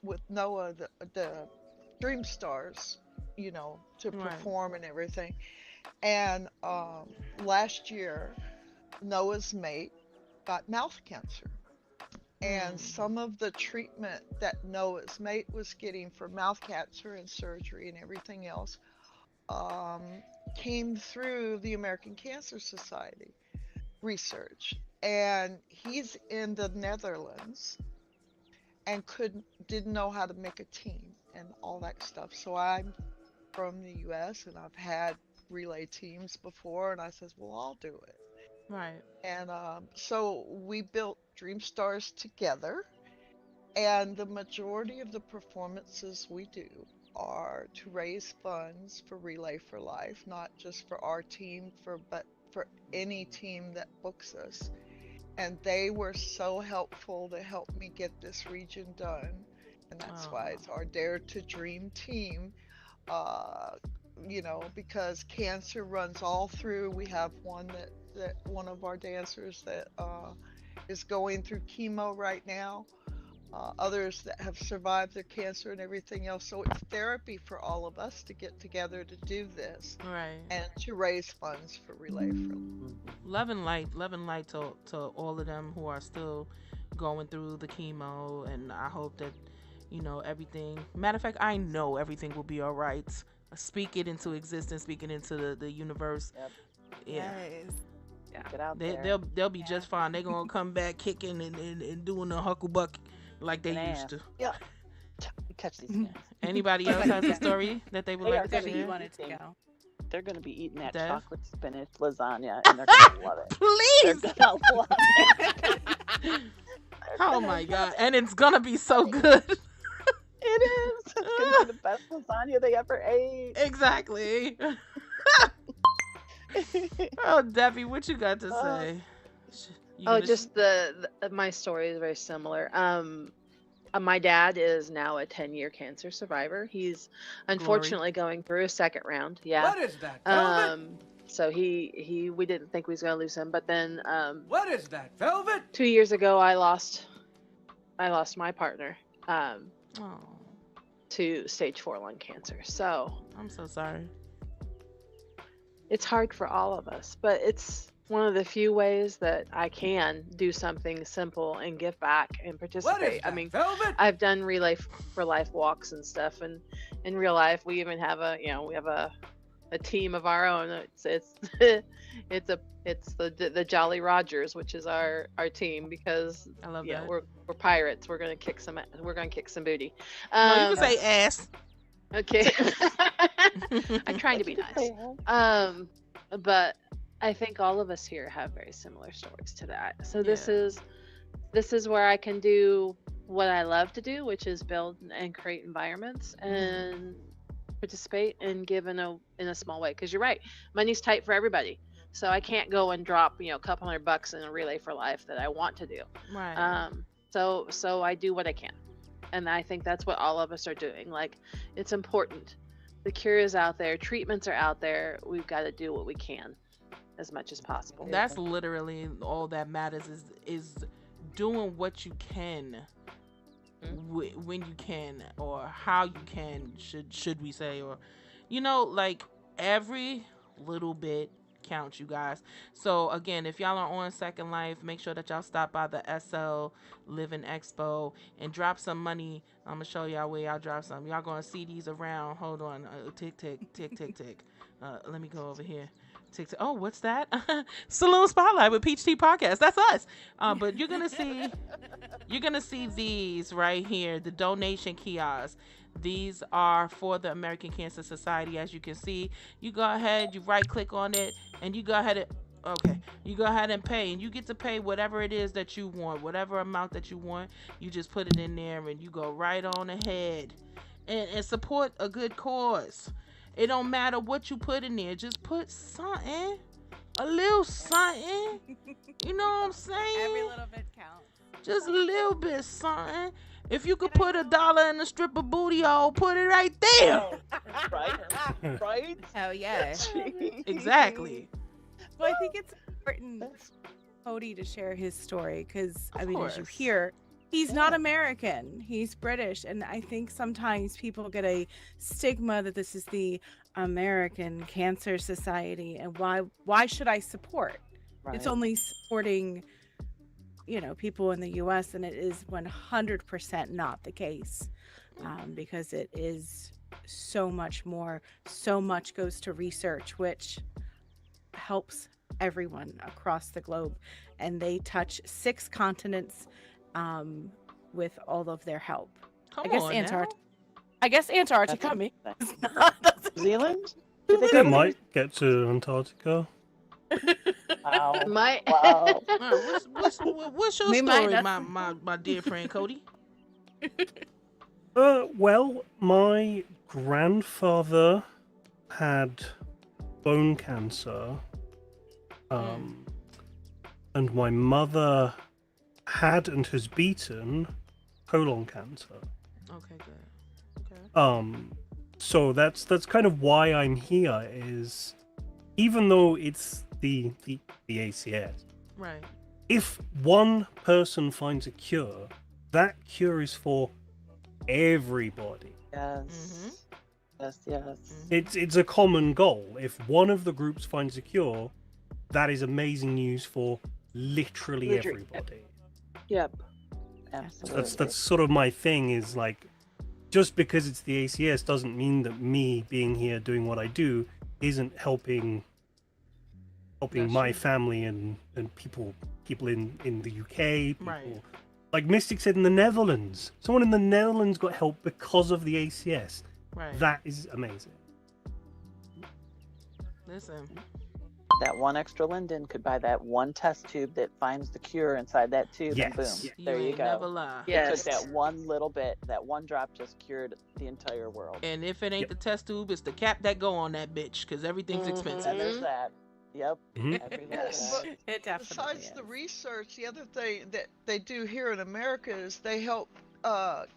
with Noah, the Dream Stars, to perform and everything. And last year, Noah's mate got mouth cancer. And some of the treatment that Noah's mate was getting for mouth cancer and surgery and everything else came through the American Cancer Society research. And he's in the Netherlands and didn't know how to make a team and all that stuff. So I'm from the US, and I've had relay teams before, and I says, well, I'll do it. Right. And so we built Dream Stars together, And the majority of the performances we do are to raise funds for Relay for Life, not just for our team, but for any team that books us. And they were so helpful to help me get this region done. And that's why it's our Dare to Dream team. Because cancer runs all through. We have one that one of our dancers that is going through chemo right now. Others that have survived their cancer and everything else. So it's therapy for all of us to get together to do this, Right. and to raise funds for Relay for Life. Love and light to all of them who are still going through the chemo, and I hope that everything. Matter of fact, I know everything will be all right. Speak it into existence. Speak it into the universe. Yep. Yeah. Nice. Yeah. Get out there. They'll be just fine. They're gonna come back kicking and doing the hucklebuck like they used to. Yeah. Catch these guys. Anybody else has a story that they would They like are to gonna Debbie, share? you wanted to go. They're going to be eating that Dev? chocolate spinach lasagna, and they're going to love it. They're Please. going to love it. Oh my god! And it's gonna be so good. It is. It's going to be the best lasagna they ever ate. Exactly. Oh, Debbie, what you got to say? You Oh, gonna just my story is very similar. My dad is now a 10-year cancer survivor. He's unfortunately going through a second round. Yeah. What is that, velvet? So we didn't think we was gonna lose him, but then What is that, velvet? 2 years ago I lost my partner Oh, to stage 4 lung cancer. So I'm so sorry. it's hard for all of us, but it's one of the few ways that I can do something simple and give back and What is participate. that, I mean, velvet? I've done Relay for Life walks and stuff, and in real life we even have a team of our own. It's it's the Jolly Rogers, which is our team, because I love that. we're pirates. We're gonna kick some booty. No, you can say ass. Okay. I'm trying to be nice. But I think all of us here have very similar stories to that. So this is where I can do what I love to do, which is build and create environments and participate and give in a small way. Because you're right, money's tight for everybody. So I can't go and drop a couple $100 in a Relay for Life that I want to do. Right. So I do what I can, and I think that's what all of us are doing. Like, it's important. The cure is out there. Treatments are out there. We've got to do what we can as much as possible. That's literally all that matters is doing what you can when you can, or how you can, should we say, or like every little bit counts, you guys. So again, if y'all are on Second Life, make sure that y'all stop by the SL Living Expo and drop some money. I'm gonna show y'all where y'all drop some. Y'all gonna see these around. Hold on. Tick tick tick tick tick. Let me go over here. Tick tick. Oh, what's that? Saloon Spotlight with Peach Tea Podcast. That's us. But you're gonna see these right here, the donation kiosks. These are for the American Cancer Society. As you can see, you go ahead, you right click on it, and you go ahead and pay, and you get to pay whatever it is that you want, whatever amount that you want. You just put it in there and you go right on ahead and support a good cause. It don't matter what you put in there, just put something, a little something. You know what I'm saying? Every little bit counts. Just a little bit something. If you could put $1 in a strip of booty hole, put it right there. Right? Hell yeah. Exactly. Well, I think it's important Cody to share his story, because I mean, as you hear, he's not American, he's British, and I think sometimes people get a stigma that this is the American Cancer Society, and why should I support? Right. It's only supporting people in the US, and it is 100% not the case, because it is so much more. So much goes to research, which helps everyone across the globe, and they touch 6 continents with all of their help. I guess Antarctica. New Doesn't Zealand? They might get to Antarctica. Wow. My Wow. What's your We might story, not- my dear friend Cody? Well, my grandfather had bone cancer, and my mother had and has beaten colon cancer. Okay, good. Okay. So that's kind of why I'm here. Is even though it's the ACS, Right. if one person finds a cure, that cure is for everybody. Yes. Yes, yes. It's a common goal. If one of the groups finds a cure, that is amazing news for literally everybody. Yep. Absolutely. That's sort of my thing. Is like, just because it's the ACS doesn't mean that me being here doing what I do isn't helping That's my true. family and people in the UK. People, Right. like Mystic said, in the Netherlands. Someone in the Netherlands got help because of the ACS. Right. That is amazing. Listen. That one extra linden could buy that one test tube that finds the cure inside that tube, and boom, Yes. there you ain't go. Never lie. It Yes. took that one little bit, that one drop just cured the entire world. And if it ain't Yep. the test tube, it's the cap that go on that bitch, because everything's And expensive. there's that. Yep. Mhm. Every little Yes. bit. It definitely Besides is. the research, the other thing that they do here in America is they help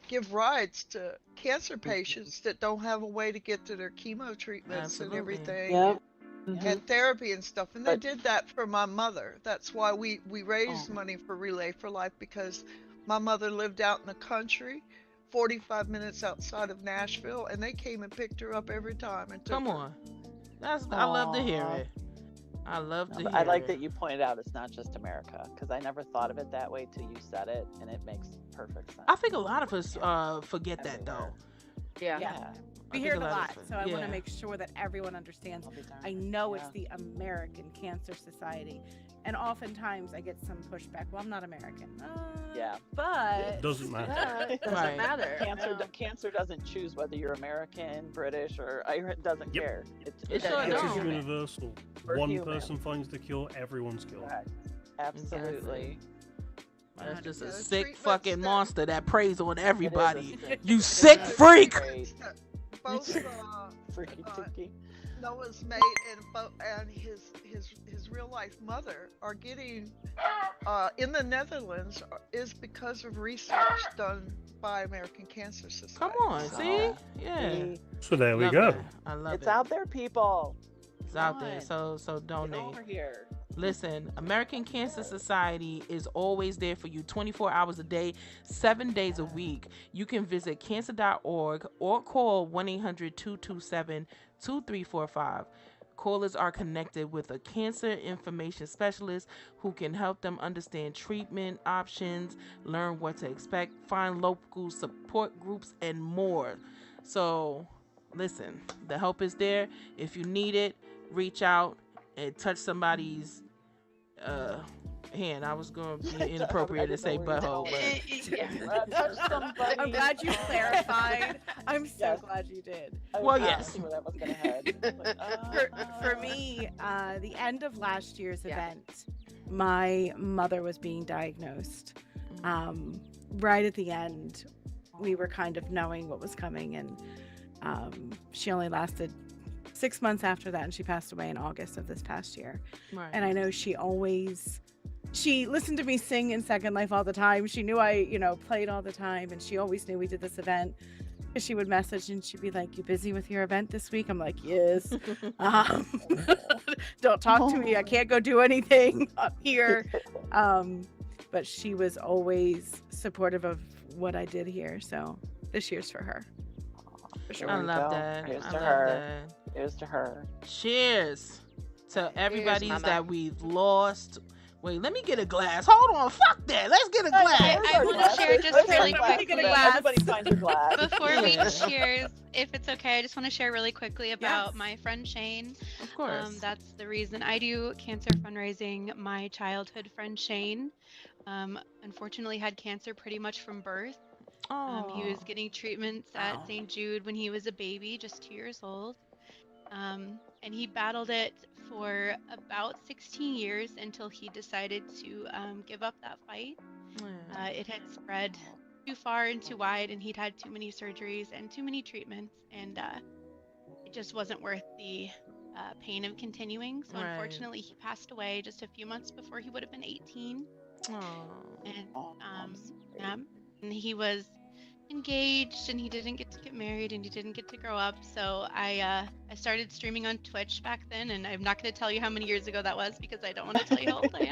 give rides to cancer patients that don't have a way to get to their chemo treatments and Absolutely. everything. Yep. And therapy and stuff. And they But- did that for my mother. That's why we raised money for Relay for Life, because my mother lived out in the country, 45 minutes outside of Nashville, and they came and picked her up every time and took Come her. on. I love to hear Aw. it. I love to hear I like it. that you pointed out it's not just America, because I never thought of it that way till you said it, and it makes perfect sense. I think a lot of us forget that though. Everywhere. Yeah. Yeah. We I hear it think a a lot lot, of- so I want yeah. to make sure that everyone understands. All the time. I know it's Yeah. the American Cancer Society, and oftentimes I get some pushback. Well, I'm not American. Yeah. But Doesn't matter. It doesn't Right. matter. Cancer doesn't choose whether you're American, British, or it doesn't Yep. care. It sure It is don't. universal. We're One human. person finds the cure, everyone's cured. Correct. Absolutely. That's just a Yeah, the sick treatments fucking that- monster that preys on It is a everybody. sick- You it is sick a freak! great- Both Freaky tiki. Noah's mate and his real life mother are getting in the Netherlands is because of research done by American Cancer Society. Come on, So, see? Yeah. See? So there we Love go. that. I love It's it. out there, people. It's out there. Come So Get donate. over here. Listen, American Cancer Society is always there for you 24 hours a day, 7 days a week. You can visit cancer.org or call 1-800-227-2345. Callers are connected with a cancer information specialist who can help them understand treatment options, learn what to expect, find local support groups, and more. So, listen, the help is there. If you need it, reach out and touch somebody's hand. I was going to be inappropriate to say butthole, but Touch somebody. I'm glad you clarified. I'm so Yes. glad you did. I was Well, trying to yes. see where that was gonna head. Like, For me, the end of last year's Yeah. event, my mother was being diagnosed. Right at the end, we were kind of knowing what was coming, and she only lasted 6 months after that, and she passed away in August of this past year. right. And I know she listened to me sing in Second Life all the time. She knew I, played all the time, and she always knew we did this event. And she would message and she'd be like, "You busy with your event this week?" I'm like, "Yes." Don't talk to me. I can't go do anything up here. But she was always supportive of what I did here. So this year's for her. For sure. I There we love go. that. Here's I to love her. that. Here's to her. Cheers to everybody's mama. that we've lost. Wait, let me get a glass. Hold on, fuck that. Let's get a glass. I want to share just really quickly. Everybody find your glass. Before we Yeah. cheers, if it's okay, I just want to share really quickly about Yes. my friend Shane. Of course. That's the reason I do cancer fundraising. My childhood friend Shane, unfortunately, had cancer pretty much from birth. He was Aw. getting treatments at St. Jude when he was a baby, just 2 years old. And he battled it for about 16 years until he decided to give up that fight. Yeah. It had spread too far and too wide, and he'd had too many surgeries and too many treatments, and it just wasn't worth the pain of continuing. So Right. unfortunately, he passed away just a few months before he would have been 18, Oh. and I'm sorry. yeah, and he was engaged, and he didn't get to get married, and he didn't get to grow up. So I started streaming on Twitch back then, and I'm not going to tell you how many years ago that was because I don't want to tell you how old I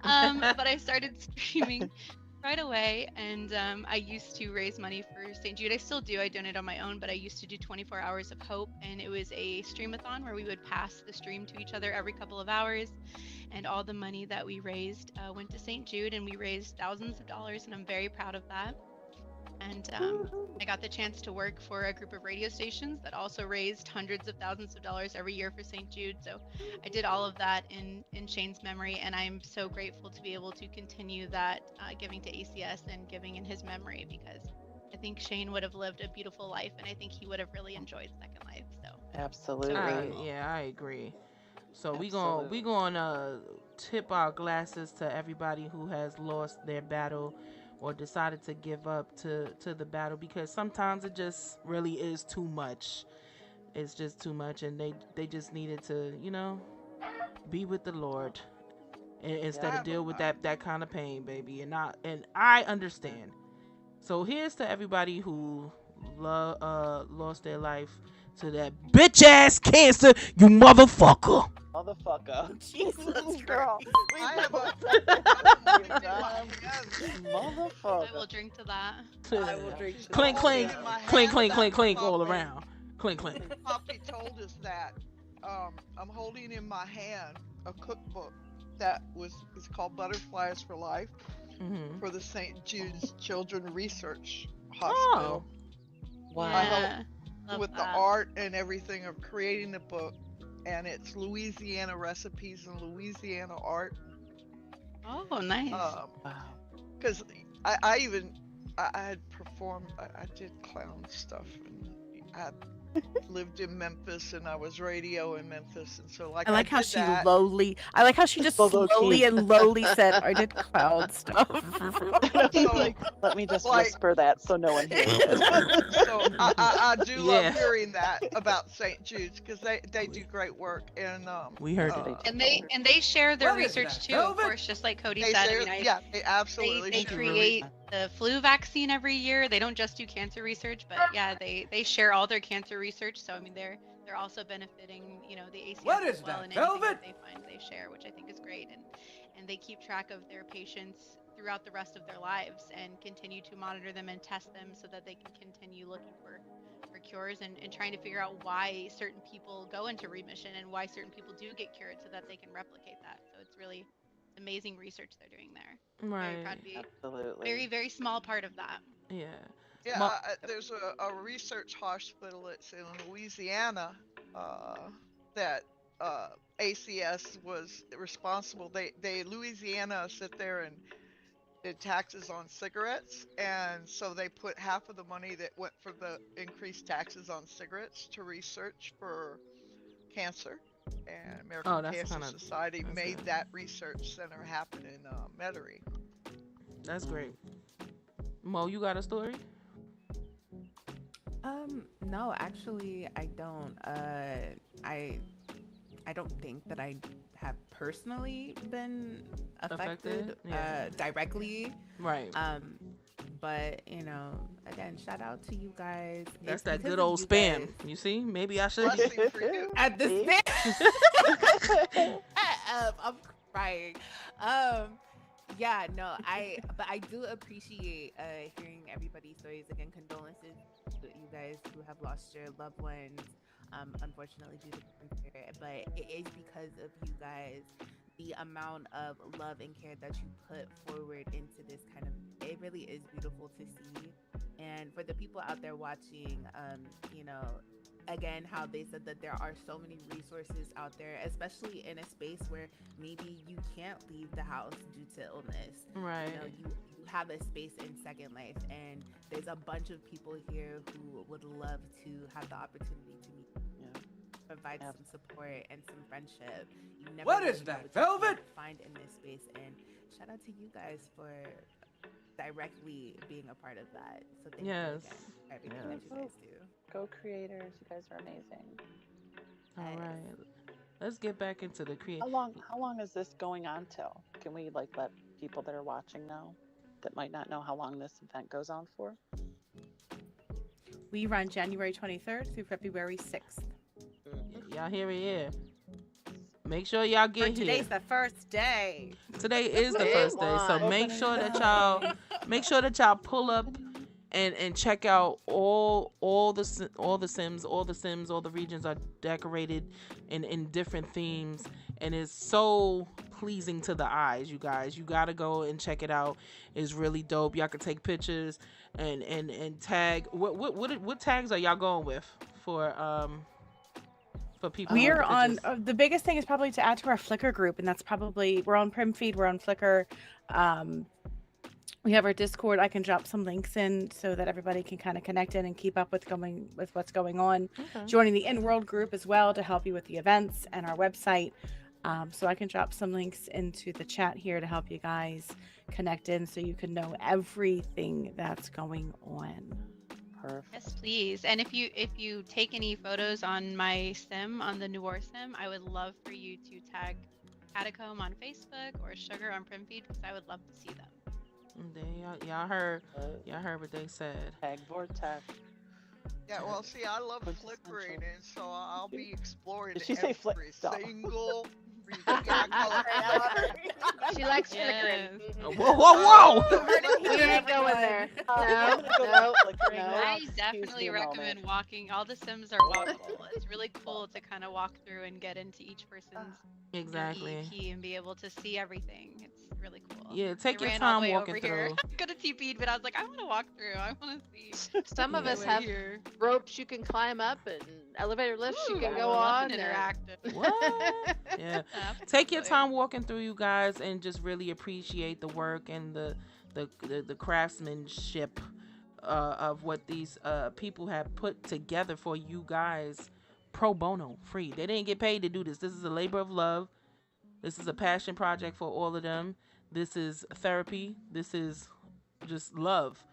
am. But I started streaming right away, and I used to raise money for St. Jude. I still do. I donate on my own, but I used to do 24 Hours of Hope, and it was a streamathon where we would pass the stream to each other every couple of hours, and all the money that we raised went to St. Jude, and we raised thousands of dollars, and I'm very proud of that. And I got the chance to work for a group of radio stations that also raised hundreds of thousands of dollars every year for St. Jude. So I did all of that in Shane's memory, and I'm so grateful to be able to continue that giving to ACS and giving in his memory, because I think Shane would have lived a beautiful life, and I think he would have really enjoyed Second Life. So Absolutely. Yeah, I agree. So we Absolutely. gonna tip our glasses to everybody who has lost their battle or decided to give up to the battle, because sometimes it just really is too much. It's just too much, and they just needed to, be with the Lord instead Yeah. of deal with that kind of pain, baby. And I understand. So here's to everybody who lost their life to that bitch ass cancer, you motherfucker. Motherfucker. Jesus Girl. I have a Motherfucker. I will drink to that. I will drink to Clink, that. clink, In my clink, hand clink, about clink, clink, all Poppy. around. Clink, clink. Poppy told us that. I'm holding in my hand a cookbook that is called Butterflies for Life Mm-hmm. for the St. Jude's Children Research Hospital. Wow. Yeah, love With the that. art and everything of creating the book, and it's Louisiana recipes and Louisiana art. Oh, nice. Wow. Because I had performed, I did clown stuff, and I lived in Memphis, and I was radio in Memphis, and so I like how did she that. I like how she just So low slowly key. and lowly said, I did cloud stuff. He's So, like, let me just like- whisper that so no one hears it. So I do Yeah. love hearing that about St. Jude's, because they do great work, and We heard it. And they share their What is research that, too, of velvet? course, just like Cody they said. say, I mean, yeah, they absolutely they share. create the flu vaccine every year. They don't just do cancer research, but yeah, they share all their cancer research. So I mean, they're also benefiting, the ACS What as is well, that, and anything velvet? that they find they share, which I think is great. And they keep track of their patients throughout the rest of their lives and continue to monitor them and test them so that they can continue looking for cures and trying to figure out why certain people go into remission and why certain people do get cured so that they can replicate that. So it's really amazing research they're doing there. Very proud Right. to be Absolutely. very, very small part of that. Yeah. Yeah, Ma- there's a research hospital that's in Louisiana that ACS was responsible. They Louisiana sit there and did taxes on cigarettes, and so they put half of the money that went for the increased taxes on cigarettes to research for cancer. And American that's Cancer kinda- Society that's made good. that research center happen in Metairie. That's great. Mo, you got a story? No, actually, I don't. I don't think that I have personally been affected, Yeah. directly. Right. But again, shout out to you guys. That's It's that because good of old you spam. guys. You see? Maybe I should. Blessing for you. At the See? same I'm crying. Yeah, no, but I do appreciate hearing everybody's stories. Again, condolences to you guys who have lost your loved ones, unfortunately due to cancer. But it is because of you guys, the amount of love and care that you put forward into this kind of, it really is beautiful to see. And for the people out there watching, again, how they said that there are so many resources out there, especially in a space where maybe you can't leave the house due to illness. Right. You have a space in Second Life, and there's a bunch of people here who would love to have the opportunity to meet, provide some support and some friendship. You never What really is know that, what you're going velvet? to find in this space, and shout out to you guys for directly being a part of that. So thank you Yes. again for everything Yes. that you guys do. Go creators, you guys are amazing. All Yes. right. Let's get back into the create. How long is this going on till? Can we like let people that are watching know that might not know how long this event goes on for? We run January 23rd through February 6th. Y'all hear it here. Make sure y'all get here. Today's the first day. Today is the first day, so make sure that y'all pull up and check out all the sims, all the regions are decorated in different themes, and it's so pleasing to the eyes. You guys, you gotta go and check it out. It's really dope. Y'all can take pictures and tag. What tags are y'all going with for people? We are on the biggest thing is probably to add to our Flickr group, and that's probably we're on PrimFeed, we're on Flickr. We have our Discord. I can drop some links in so that everybody can kind of connect in and keep up with what's going on. Okay. Joining the in-world group as well to help you with the events and our website. So I can drop some links into the chat here to help you guys connect in so you can know everything that's going on. Perfect. Yes, please. And if you take any photos on my sim, on the Noir sim, I would love for you to tag Catacomb on Facebook or Sugar on Primfeed because I would love to see them. Y'all heard what they said. Tag Vortex. Yeah, well, see, I love Quintessential. flickering, and so I'll be exploring Did she say flick? every Stop. single region. Yeah, I call it She likes Yes. flickering. Whoa! We ain't going there. No, No, no. I Excuse definitely me a recommend moment. walking. All the sims are walkable. It's really cool to kind of walk through and get into each person's Exactly. key and be able to see everything. It's really cool. Yeah, take I your ran all time the way walking over here. through. I could have TP'd, but I was like, I want to walk through. I want to see. Some of Yeah. us Way have here. ropes you can climb up and elevator lifts you Ooh, can I go would love on. an interactive. What? Yeah. Take your Absolutely. time walking through, you guys, and just really appreciate the work and the craftsmanship of what these people have put together for you guys, pro bono, free. They didn't get paid to do this. This is a labor of love. This is a passion project for all of them. This is therapy. This is just love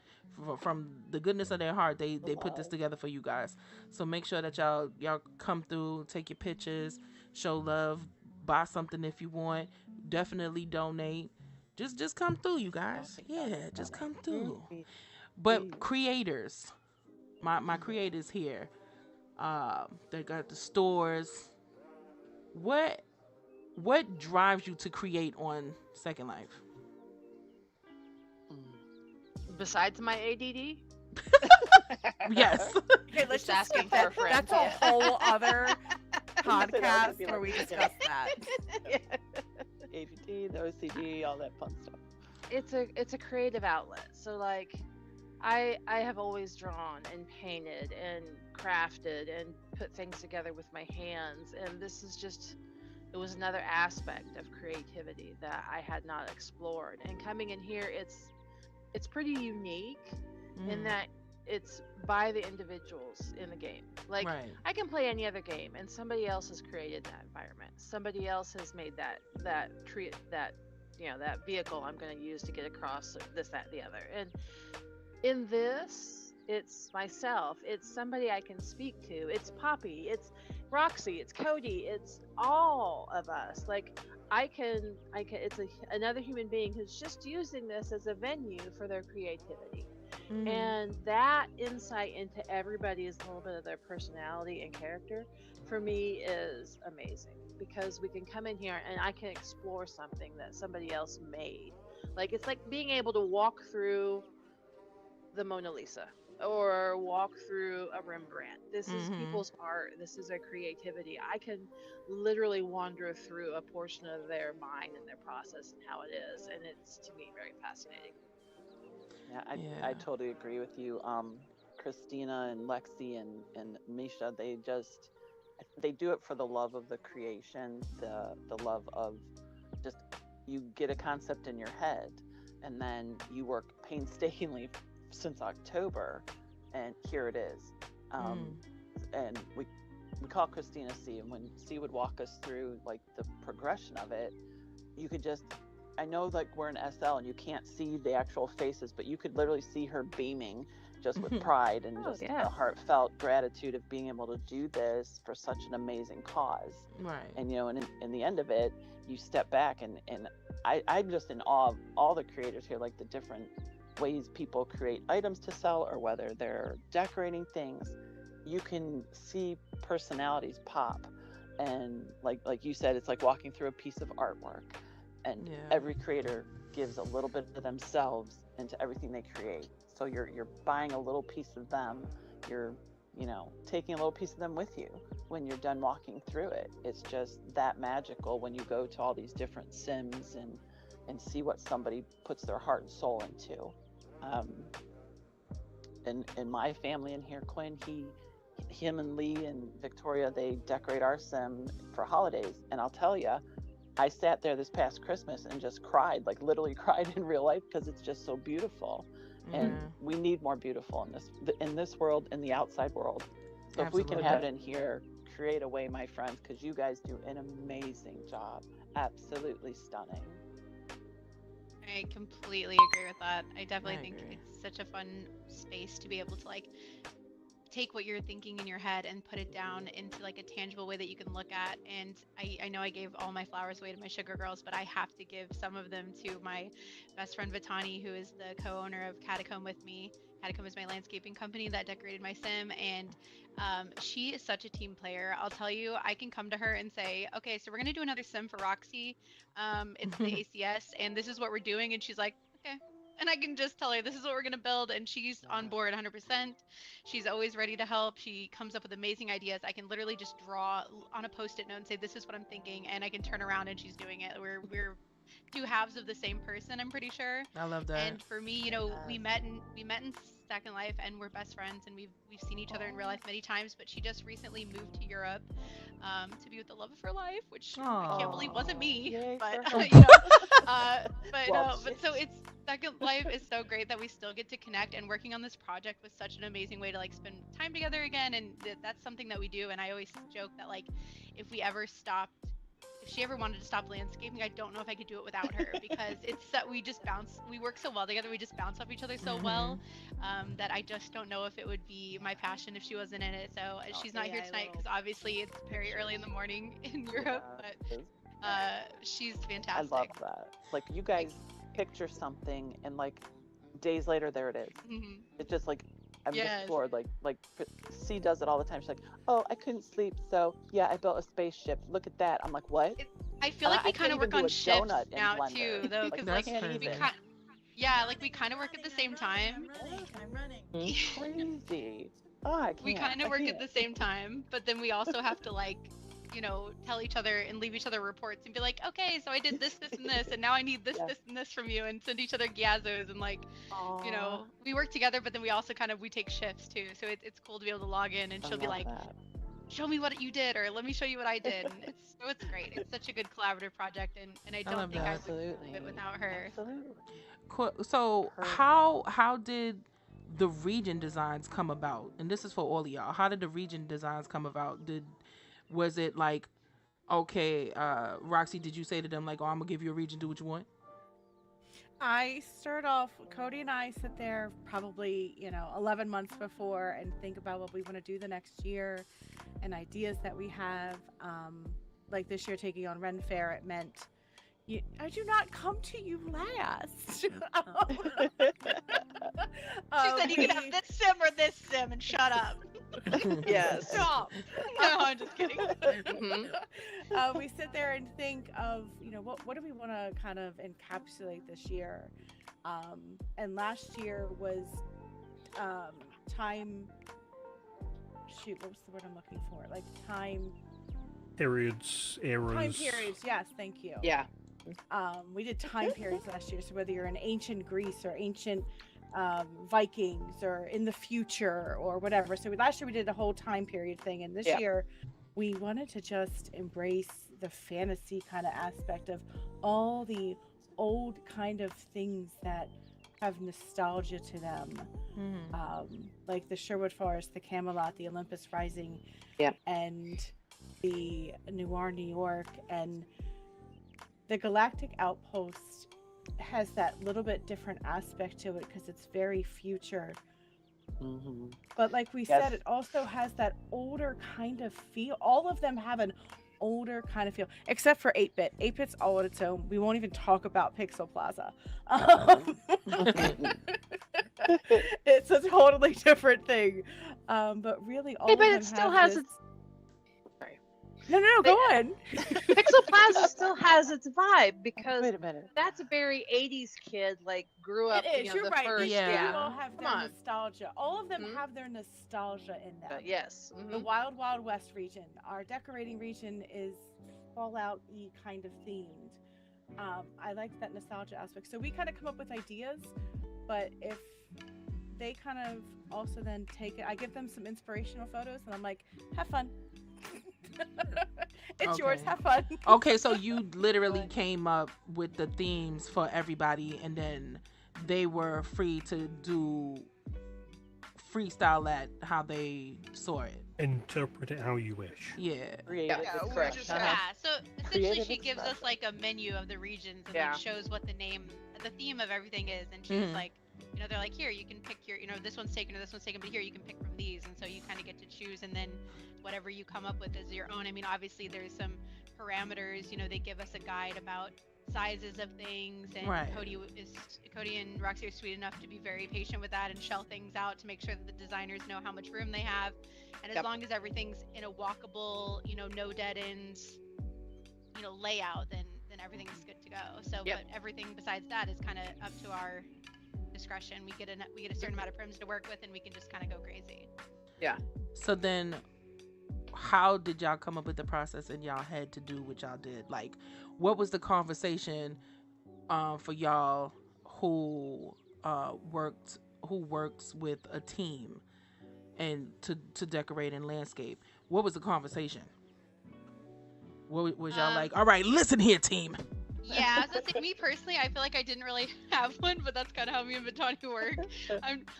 from the goodness of their heart. They put this together for you guys. So make sure that y'all come through, take your pictures, show love, buy something if you want. Definitely donate. Just come through, you guys. Yeah, just come through. But creators, my creators here, they got the stores. What drives you to create on Second Life? Besides my ADD, Yes. Okay, let's Just just asking skip that. for a friend. That's a whole other that podcast would be where like- we discuss that. ADD, the OCD, all that fun stuff. it's a creative outlet. So like I have always drawn and painted and crafted and put things together with my hands, and this is just it was another aspect of creativity that I had not explored. And coming in here, it's pretty unique in that it's by the individuals in the game. Like Right. I can play any other game, and somebody else has created that environment. Somebody else has made that tree that that vehicle I'm going to use to get across this, that, the other. And in this, it's myself. It's somebody I can speak to. It's Poppy. It's Roxy. It's Cody. It's all of us. Like I can. It's another human being who's just using this as a venue for their creativity. And that insight into everybody's little bit of their personality and character for me is amazing, because we can come in here and I can explore something that somebody else made. Like it's like being able to walk through the Mona Lisa or walk through a Rembrandt. This is people's art. This is their creativity. I can literally wander through a portion of their mind and their process and how it is, and it's to me very fascinating. Yeah, I totally agree with you. Christina and Lexi and Misha, they do it for the love of the creation, the love of just, you get a concept in your head and then you work painstakingly since October, and here it is. And we call Christina C, and when C would walk us through like the progression of it, you could just I know like we're in SL and you can't see the actual faces, but you could literally see her beaming just with pride and just a heartfelt gratitude of being able to do this for such an amazing cause. Right. And you know, and in the end of it, you step back and I'm just in awe of all the creators here, like the different ways people create items to sell, or whether they're decorating things. You can see personalities pop, and like you said, it's like walking through a piece of artwork, and every creator gives a little bit of themselves into everything they create. So you're buying a little piece of them. You're, you know, taking a little piece of them with you when you're done walking through it. It's just that magical when you go to all these different sims and see what somebody puts their heart and soul into. And my family in here, Quinn, him and Lee and Victoria, they decorate our sim for holidays. And I'll tell you, I sat there this past Christmas and just cried, like literally cried in real life, because it's just so beautiful. And we need more beautiful in this world, in the outside world. So if we can have it in here, create a way, my friends, because you guys do an amazing job. Absolutely stunning. I completely agree with that. I definitely think it's such a fun space to be able to like take what you're thinking in your head and put it down into like a tangible way that you can look at. And I know I gave all my flowers away to my sugar girls, but I have to give some of them to my best friend Vitani, who is the co-owner of Catacomb with me. Catacomb is my landscaping company that decorated my sim, and she is such a team player. I'll tell you, I can come to her and say, okay, so we're gonna do another sim for Roxy. It's the ACS, and this is what we're doing, and she's like, okay. And I can just tell her this is what we're going to build, and she's on board 100%. She's always ready to help. She comes up with amazing ideas. I can literally just draw on a post-it note and say, this is what I'm thinking, and I can turn around and she's doing it. We're two halves of the same person, I'm pretty sure. I love that. And for me, you know, we met in Second Life, and we're best friends, and we've seen each other in real life many times. But she just recently moved to Europe to be with the love of her life, which I can't believe wasn't me. Yay but for you know, but so it's Second Life is so great that we still get to connect, and working on this project was such an amazing way to like spend time together again. And that's something that we do. And I always joke that like if she ever wanted to stop landscaping, I don't know if I could do it without her, because it's that we work so well together, we just bounce off each other so well, that I just don't know if it would be my passion if she wasn't in it. So she's not here tonight because obviously it's very early in the morning in Europe, but she's fantastic. I love that. Like you guys picture something and like days later there it is. It's just like I'm just floored. Like C does it all the time. She's like, oh, I couldn't sleep, so yeah, I built a spaceship. Look at that. I'm like, what? I feel like we kind of work on shifts now too, though, because like we kind of work at the same time. I'm running. Crazy. Oh, I can't. We kind of work at the same time, but then we also have to like, you know, tell each other and leave each other reports and be like, okay, so I did this, this, and this, and now I need this, this, and this from you, and send each other gyazos, and like, you know, we work together, but then we also we take shifts too, so it's cool to be able to log in, and she'll be like, show me what you did, or let me show you what I did, and it's great. It's such a good collaborative project, and I don't think I would do it without her. Absolutely. So how did the region designs come about? And this is for all of y'all. How did the region designs come about? Was it like, okay, Roxy, did you say to them like, oh, I'm gonna give you a region, do what you want? I start off, Cody and I sit there probably, 11 months before and think about what we want to do the next year and ideas that we have. Like this year taking on Ren Fair, it meant, I do not come to you last. She said you can have this sim or this sim and shut up. Yes. Stop. No, I'm just kidding. We sit there and think of, what do we want to kind of encapsulate this year? And last year was time. Shoot, what was the word I'm looking for? Like time. Periods, eras. Time periods. Yes, thank you. Yeah. We did time periods last year. So whether you're in ancient Greece or ancient Vikings or in the future or whatever. So last year we did the whole time period thing, and this year we wanted to just embrace the fantasy kind of aspect of all the old kind of things that have nostalgia to them, like the Sherwood Forest, the Camelot, the Olympus Rising, and the Noir, New York, and the Galactic Outpost has that little bit different aspect to it because it's very future. Mm-hmm. But like we Yes. said, it also has that older kind of feel. All of them have an older kind of feel, except for 8-bit. 8-bit's all on its own. We won't even talk about Pixel Plaza. It's a totally different thing. But really, all Hey, of but them it still have has this... its. Sorry. No, go on. Pixel Plaza still has its vibe because Wait a minute. that's a very 80s kid, like grew up, It is. you know, You're the right. first. They Yeah. do all have Come their on. nostalgia. All of them Mhm. have their nostalgia in them. Yes. The Mhm. Wild Wild West region, our decorating region, is Fallout-y kind of themed. I like that nostalgia aspect. So we kind of come up with ideas, but if they kind of also then take it, I give them some inspirational photos, and I'm like, have fun. It's yours. Okay. Have fun. Okay, so you literally came up with the themes for everybody, and then they were free to do freestyle at how they saw it. Interpret it how you wish. Yeah. Creative Yeah, we expression. just Yeah, so essentially Creative she gives us expression. like a menu of the regions and Yeah. like shows what the theme of everything is, and she's Mhm. like, you know, they're like, here you can pick your, you know, this one's taken or this one's taken, but here you can pick from these, and so you kind of get to choose, and then whatever you come up with is your own. I mean, obviously there's some parameters, you know, they give us a guide about sizes of things, and Right. Cody and Roxy are sweet enough to be very patient with that and shell things out to make sure that the designers know how much room they have, and as Yep. long as everything's in a walkable, you know, no dead ends, you know, layout, then everything's good to go. So Yep. but everything besides that is kind of up to our discretion. We get a certain amount of prims to work with, and we can just kind of go crazy. So then, how did y'all come up with the process in y'all head to do what y'all did? Like, what was the conversation for y'all who works with a team and to decorate and landscape? What was the conversation? What was y'all like? All right, listen here, team. Yeah, I was gonna say, me personally, I feel like I didn't really have one, but that's kind of how me and Batani work.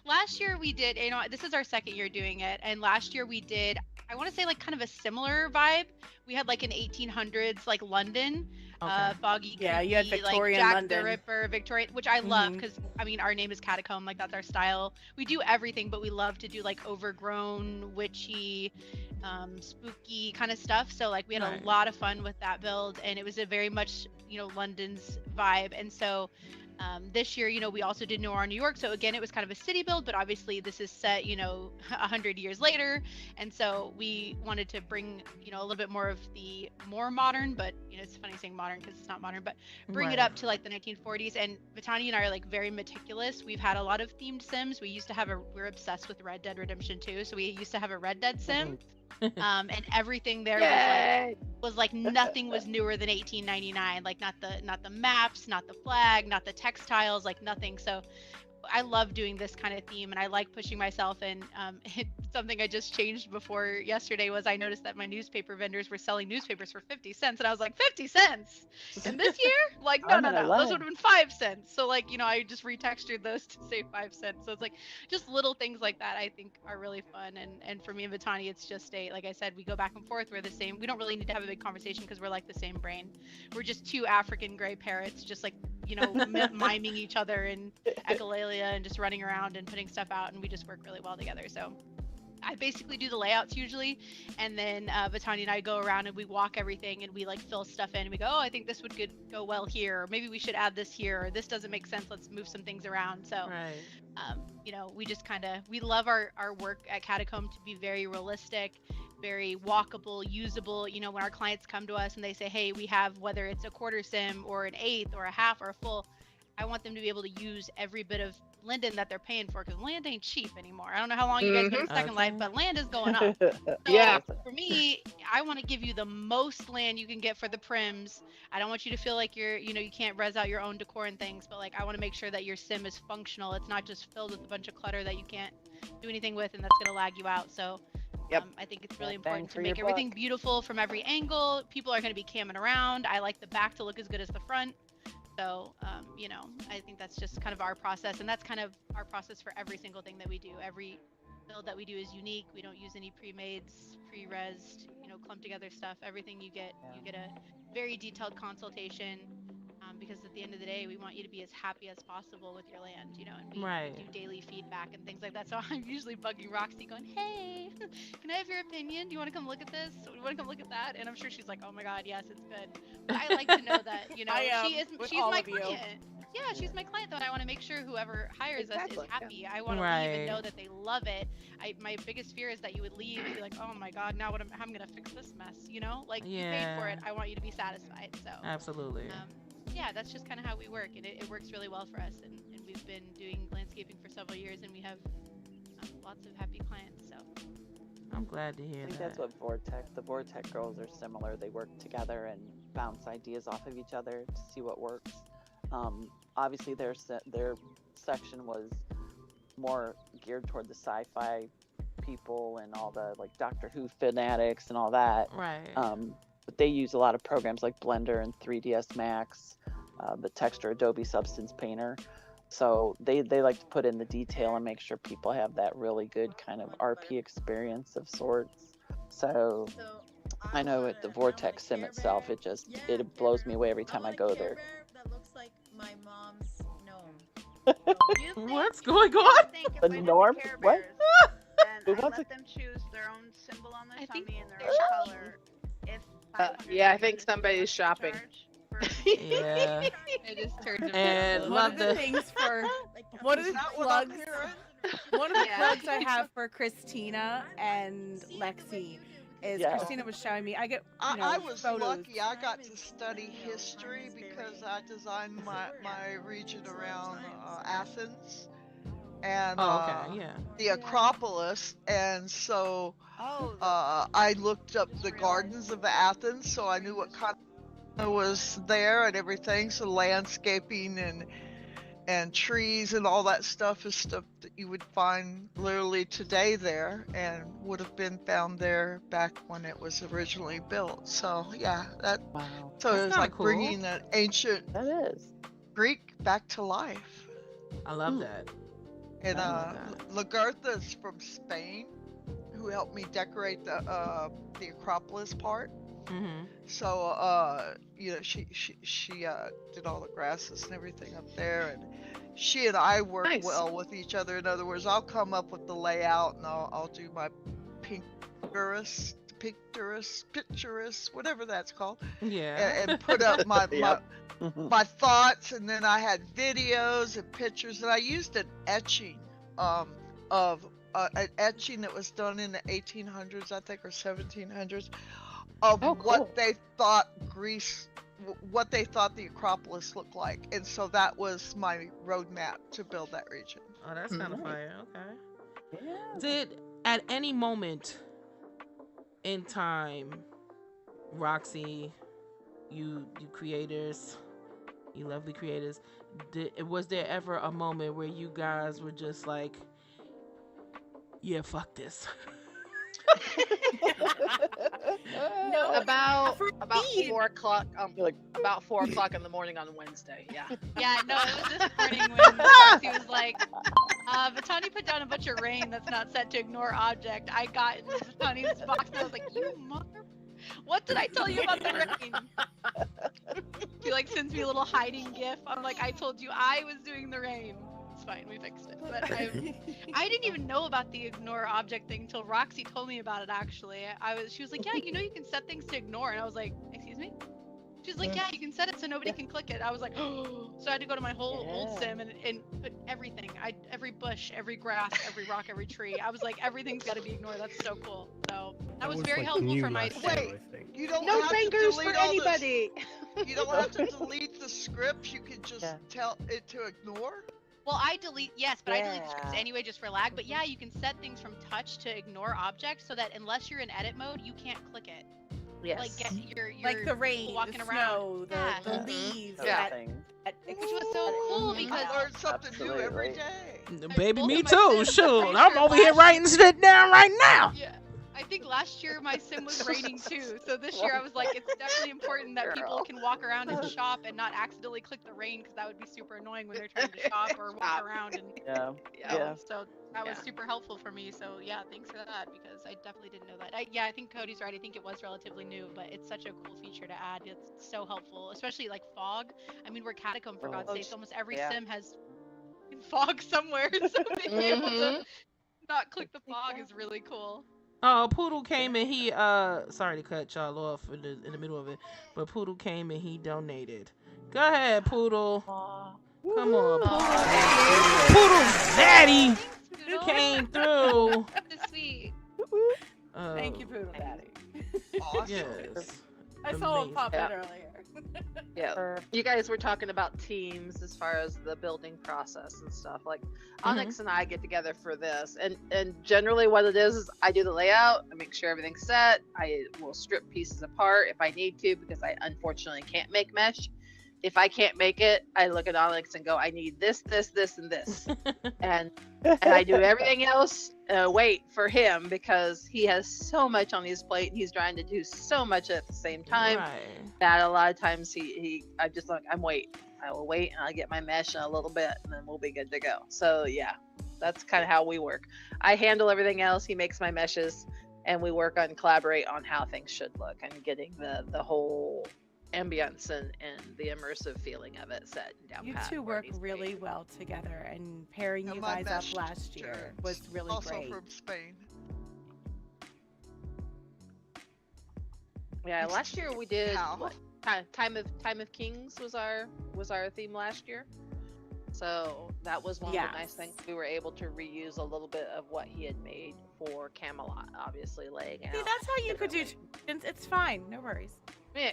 Last year we did, you know, this is our second year doing it, and last year we did, I want to say like kind of a similar vibe. We had like an 1800s like London, Okay. foggy, Yeah, you had creepy, Victorian like Jack London. the Ripper, Victorian, which I love Mhm. because I mean our name is Catacomb, like that's our style. We do everything, but we love to do like overgrown, witchy, spooky kind of stuff. So like we had Right. a lot of fun with that build, and it was a very much, you know, London's vibe. And so this year, you know, we also did Noir, New York. So again, it was kind of a city build, but obviously this is set, you know, 100 years later. And so we wanted to bring, you know, a little bit more of the more modern, but, you know, it's funny saying modern because it's not modern, but bring it Right. up to like the 1940s. And Vitani and I are like very meticulous. We've had a lot of themed Sims. We used to have we're obsessed with Red Dead Redemption 2. So we used to have a Red Dead Sim. And everything there was like nothing was newer than 1899, like not the maps, not the flag, not the textiles, like nothing. So I love doing this kind of theme, and I like pushing myself. And something I just changed before yesterday was I noticed that my newspaper vendors were selling newspapers for 50 cents, and I was like, 50 cents in this year? Like, no, I'm no, gonna no, lie. those would have been 5 cents. So like, you know, I just retextured those to say 5 cents. So it's like just little things like that I think are really fun. And for me and Vitani, it's just like I said, we go back and forth. We're the same. We don't really need to have a big conversation because we're like the same brain. We're just two African gray parrots, just like, you know, miming each other and echolalia and just running around and putting stuff out, and we just work really well together. So I basically do the layouts usually, and then Vitani and I go around and we walk everything and we like fill stuff in, and we go, oh, I think this would go well here, or maybe we should add this here, or this doesn't make sense, let's move some things around. So Right. you know, we just we love our work at Catacomb to be very realistic, very walkable, usable. You know, when our clients come to us and they say, hey, we have, whether it's a quarter sim or an eighth or a half or a full, I want them to be able to use every bit of Linden that they're paying for, because land ain't cheap anymore. I don't know how long you guys been in Second Life, but land is going up. So Yeah. for me, I want to give you the most land you can get for the prims. I don't want you to feel like you can't res out your own decor and things, but like I want to make sure that your sim is functional. It's not just filled with a bunch of clutter that you can't do anything with, and that's going to lag you out. So Yep. I think it's really Bang important to for make your everything buck. beautiful from every angle. People are going to be camming around. I like the back to look as good as the front. So, you know, I think that's just kind of our process, and that's kind of our process for every single thing that we do. Every build that we do is unique. We don't use any pre-mades, pre-resed, you know, clumped together stuff. Everything you get a very detailed consultation. because at the end of the day, we want you to be as happy as possible with your land, you know, and we Right. do daily feedback and things like that. So I'm usually bugging Roxy going, hey, can I have your opinion? Do you want to come look at this? Do you want to come look at that? And I'm sure she's like, oh my God, yes, it's good. But I like to know that, you know, she's my client. Yeah, she's my client, though, and I want to make sure whoever hires us is happy. I want to leave and know that they love it. My biggest fear is that you would leave and be like, oh my God, now how am I going to fix this mess, you know? Like, you paid for it. I want you to be satisfied, so. Absolutely. Yeah, that's just kind of how we work, and it works really well for us, and we've been doing landscaping for several years, and we have lots of happy clients, so. I'm glad to hear I think that. that's what the Vortex girls are similar. They work together and bounce ideas off of each other to see what works. Obviously their section was more geared toward the sci-fi people and all the like Doctor Who fanatics and all that. Right. But they use a lot of programs like Blender and 3ds Max, the Texture Adobe Substance Painter. So they like to put in the detail and make sure people have that really good kind of RP experience of sorts. So I know at the Vortex Sim itself, it blows me away every time I go there. That looks like my mom's gnome. What's going on? The norm? What? And I let them choose their own symbol on their tummy and their own color. If yeah, I think somebody's shopping. Yeah. It is turned And one of the things for one of the plugs I have for Christina and Lexi is Christina was showing me. I was photos. lucky. I got to study history because I designed my region around Athens and the Acropolis, and so I looked up the gardens of Athens, so I knew what kind was there and everything. So landscaping and trees and all that stuff is stuff that you would find literally today there and would have been found there back when it was originally built. So yeah, so it's like cool. bringing an ancient Greek back to life. I love that. And Lagertha's from Spain, who helped me decorate the Acropolis part. Mm-hmm. So you know, she did all the grasses and everything up there, and she and I work well with each other. In other words, I'll come up with the layout and I'll do my picturist, whatever that's called. Yeah. And put up my my thoughts, and then I had videos and pictures, and I used an etching of an etching that was done in the 1800s, I think, or 1700s, of what they thought Greece, what they thought the Acropolis looked like, and so that was my roadmap to build that region. Oh, that's kind of fire. Okay. Yeah. Did at any moment in time, Roxy, you creators, you lovely creators, was there ever a moment where you guys were just like, yeah, fuck this? No, about 4 o'clock. About 4 o'clock in the morning on Wednesday. Yeah. Yeah. No, it was this morning when Roxy was like, Vitani put down a bunch of rain that's not set to ignore object. I got in Vitani's box and I was like, you mother. What did I tell you about the rain? He like sends me a little hiding gif. I'm like, I told you I was doing the rain. It's fine, we fixed it. But I didn't even know about the ignore object thing until Roxy told me about it. Actually, she was like, yeah, you know, you can set things to ignore, and I was like, excuse me. She's like, yeah, you can set it so nobody can click it. I was like, oh. So I had to go to my whole old sim and put everything. Every bush, every grass, every rock, every tree. I was like, everything's got to be ignored. That's so cool. So that was very helpful for my sim. Wait, you don't no have fingers to for delete all anybody. You don't have to delete the scripts. You can just tell it to ignore. Well, I delete but I delete the scripts anyway just for lag. But yeah, you can set things from touch to ignore objects so that unless you're in edit mode, you can't click it. Yes. Like you're like the rain, walking the around. snow, the leaves. Which was so cool because I learn something new every day. Baby, me too. Shoot, I'm over here writing shit down right now. Yeah. I think last year my sim was raining too. So this year I was like, it's definitely important that people Girl. can walk around and shop and not accidentally click the rain because that would be super annoying when they're trying to shop or walk around and Yeah. you know, Yeah. so that was Yeah. super helpful for me. So yeah, thanks for that because I definitely didn't know that. I think Cody's right. I think it was relatively new, but it's such a cool feature to add. It's so helpful, especially like fog. I mean, we're Catacomb for God's sakes. Almost every Yeah. sim has fog somewhere, so being able to not click the fog is really cool. Oh, Poodle came and he sorry to cut y'all off in the middle of it, but Poodle came and he donated. Go ahead, Poodle. Come on, Poodle. Poodle's daddy came through. That's sweet. Thank you, Poodle Daddy. Awesome. Yes. I saw him Amazing. pop in Yeah. earlier. Yeah, you guys were talking about teams as far as the building process and stuff. Like Onyx and I get together for this, and generally what it is I do the layout, I make sure everything's set. I will strip pieces apart if I need to because I unfortunately can't make mesh. If I can't make it, I look at Onyx and go, I need this, this, this, and this, and I do everything else. Wait for him because he has so much on his plate and he's trying to do so much at the same time. Right. That a lot of times I just like I will wait and I'll get my mesh in a little bit and then we'll be good to go. So yeah, that's kind of how we work. I handle everything else. He makes my meshes and we work on collaborate on how things should look and getting the whole ambience and the immersive feeling of it set down. You pat two where it work needs to really be. well together, and pairing And you my guys up mesh last year shirts, was really also great. from Spain. Yeah, last year we did How? what, Time of Kings was our theme last year. So that was one of the nice Yes. things. We were able to reuse a little bit of what he had made for Camelot, obviously laying out. See, that's how you could do. It's fine, no worries. Yeah,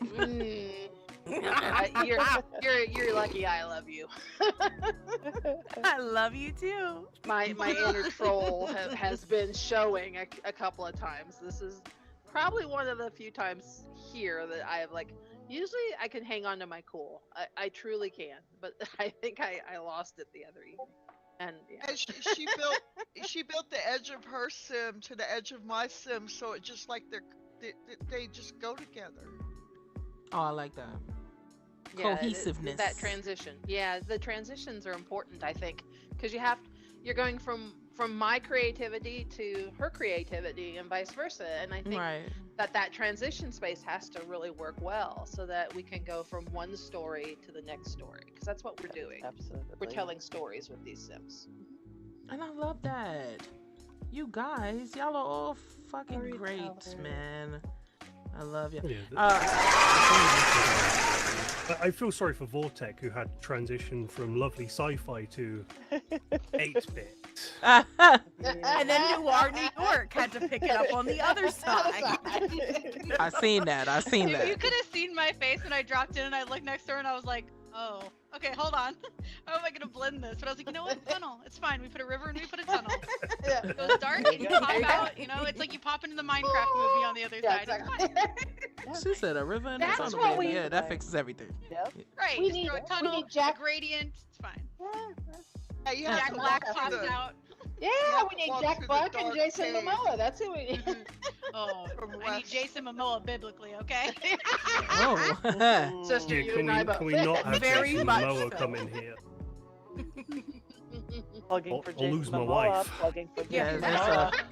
you're lucky. I love you. I love you too. My inner troll has been showing a couple of times. This is probably one of the few times here that I have like. Usually I can hang on to my cool. I truly can, but I think I lost it the other evening. And yeah. And she built the edge of her sim to the edge of my sim, so it just like they just go together. Oh, I like that. Yeah, Cohesiveness. that transition. Yeah, the transitions are important, I think, because you're going from my creativity to her creativity and vice versa, and I think Right. that transition space has to really work well so that we can go from one story to the next story, because that's what we're doing. Absolutely. We're telling stories with these sims. And I love that. You guys, y'all are all fucking great, man. I love you. Yeah, I feel sorry for Vortec, who had transitioned from lovely sci-fi to 8-bit. And then Noir, New York had to pick it up on the other side. I seen that. You could have seen my face when I dropped in and I looked next door and I was like, oh, okay, hold on. How am I gonna blend this? But I was like, you know what? Tunnel. It's fine. We put a river and we put a tunnel. It goes dark and you pop out. You know, it's like you pop into the Minecraft movie on the other side. It's fine. She said a river and a That's tunnel. what baby. we- Yeah, that fixes everything. Yep. Right. We Just need- throw a we tunnel, need a Jack- gradient. It's fine. Yeah, you have Jack to Black walk pops through the- out. Yeah, we need walk Jack through the Black and dark Jason cave. Momoa. That's who we need. Oh, From I need west. Jason Momoa biblically, okay? Oh. Sister, Yeah, you can and I we, both. can we not have Very Jason much Momoa so. come in here? Plugging I'll- for I'll Jason lose my Momoa, wife. Plugging for Yeah, Jason that's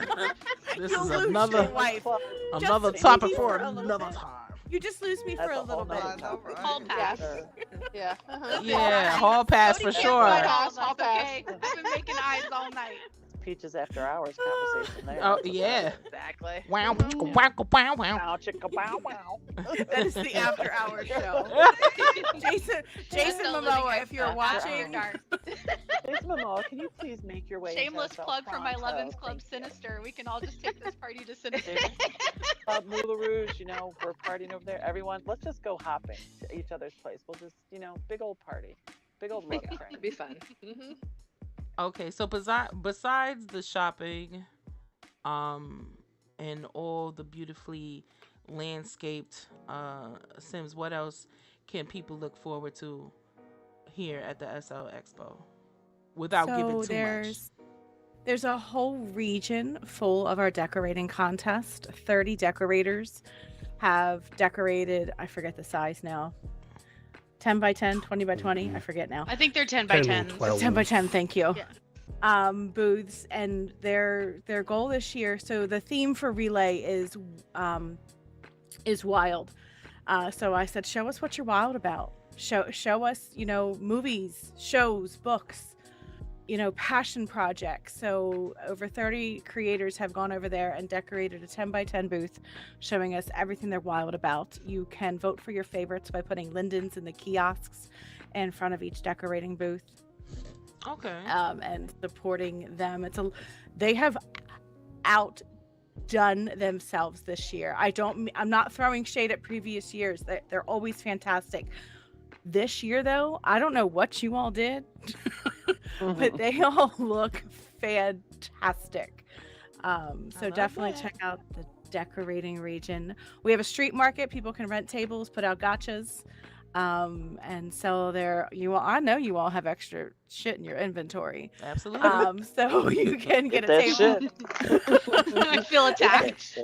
Momoa. This You'll is lose another your wife. another Just topic maybe for for a little another bit. time. You just lose me for That's a a little whole bit. I know, right? Hall pass. Yeah. Uh-huh. Yeah, hall pass for Cody can't sure. fight all of us, Hall pass. okay? I've been making eyes all night. Peaches after hours conversation there. Oh That's what's yeah. Exactly. Wow, wow, wow, wow. Bow, chicka, bow, wow. That is the after hour show. Jason Still living Momoa, it if you're after watching, Dark. Jason Momoa, can you please make your way Shameless into plug for my Toronto? Levens Club Thank you. Sinister. We can all just take this party to Sinister. Moulin Rouge, we're partying over there. Everyone, let's just go hopping to each other's place. We'll just, big old party. Big old love train. It'd be fun. Mm-hmm. Okay, so besides the shopping, and all the beautifully landscaped Sims, what else can people look forward to here at the SL Expo without giving too much? There's a whole region full of our decorating contest. 30 decorators have decorated, I forget the size now. 10 by 10, 20 by 20, I forget now. I think they're 10 by 10. 10 by 10, thank you. Yeah. Booths, and their goal this year, so the theme for relay is wild. So I said, show us what you're wild about. Show us, movies, shows, books, passion projects. So over 30 creators have gone over there and decorated a 10 by 10 booth showing us everything they're wild about. You can vote for your favorites by putting lindens in the kiosks in front of each decorating booth. Okay. And supporting them. They have outdone themselves this year. I'm not throwing shade at previous years. They're always fantastic. This year, though, I don't know what you all did, but they all look fantastic. So definitely check out the decorating region. We have a street market. People can rent tables, put out gotchas, and sell their. I know you all have extra shit in your inventory. Absolutely. So you can get a table. I feel attacked.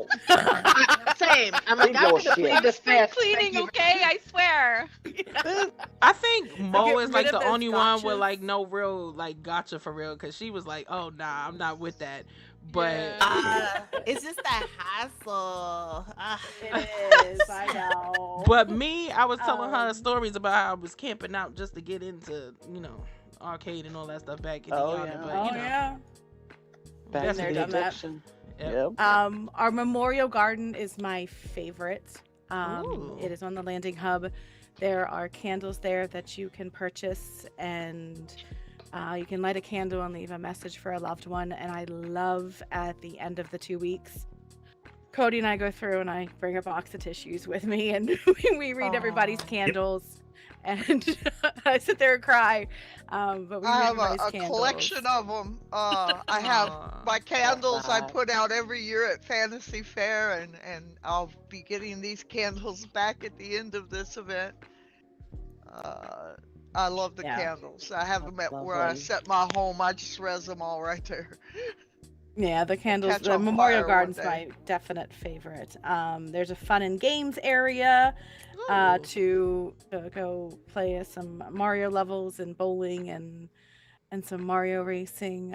Same. I'm like, I'm gonna plead the fifth. Cleaning, okay? I swear. I think Mo is like rid the of those only one with gotchas. like no real like gotcha for real, because she was like, oh nah, I'm not with that. But It's just that hassle. It is. I know. but me, I was telling her stories about how I was camping out just to get into arcade and all that stuff back in the Oh, yard. yeah. But Yeah. Back That's to been the done that. addiction. Yep. Our memorial garden is my favorite. Ooh. It is on the landing hub. There are candles there that you can purchase, and you can light a candle and leave a message for a loved one. And I love at the end of the 2 weeks, Cody and I go through and I bring a box of tissues with me, and we read everybody's candles. And I sit there and cry. But we I read have everybody's a candles. collection of them. I have my candles I put out every year at Fantasy Fair, and I'll be getting these candles back at the end of this event. I love the candles. I have them at where I lovely. set my home. I just res them all right there. Yeah, the candles, Catch the on Memorial fire one Garden's day. my definite favorite. There's a fun and games area to go play some Mario levels and bowling and some Mario racing.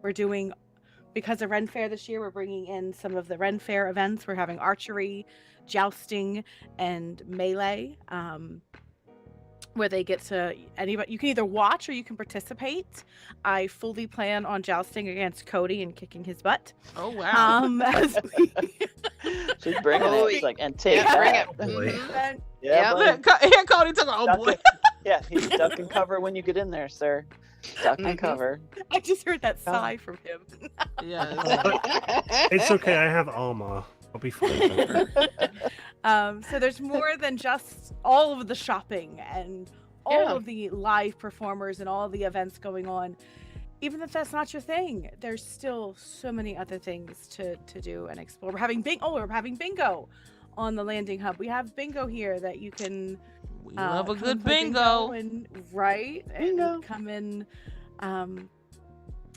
We're doing, because of Ren Fair this year, we're bringing in some of the Ren Fair events. We're having archery, jousting, and melee. Where they get to anybody, you can either watch or you can participate. I fully plan on jousting against Cody and kicking his butt. Oh wow. As we She's bringing Oh, it. She's like, and take bring that. it. Boy. and- Yeah, Yep. buddy. Here Cody took oh Duck boy. Yeah, he's duck and cover when you get in there, sir. Duck and cover. I just heard that sigh from him. Yeah. It's okay. I have armor. I'll be fine. So there's more than just all of the shopping and all Yeah. of the live performers and all the events going on. Even if that's not your thing, there's still so many other things to do and explore. We're having bingo on the landing hub. We have bingo here that you can We love a come good play bingo. and Bingo. and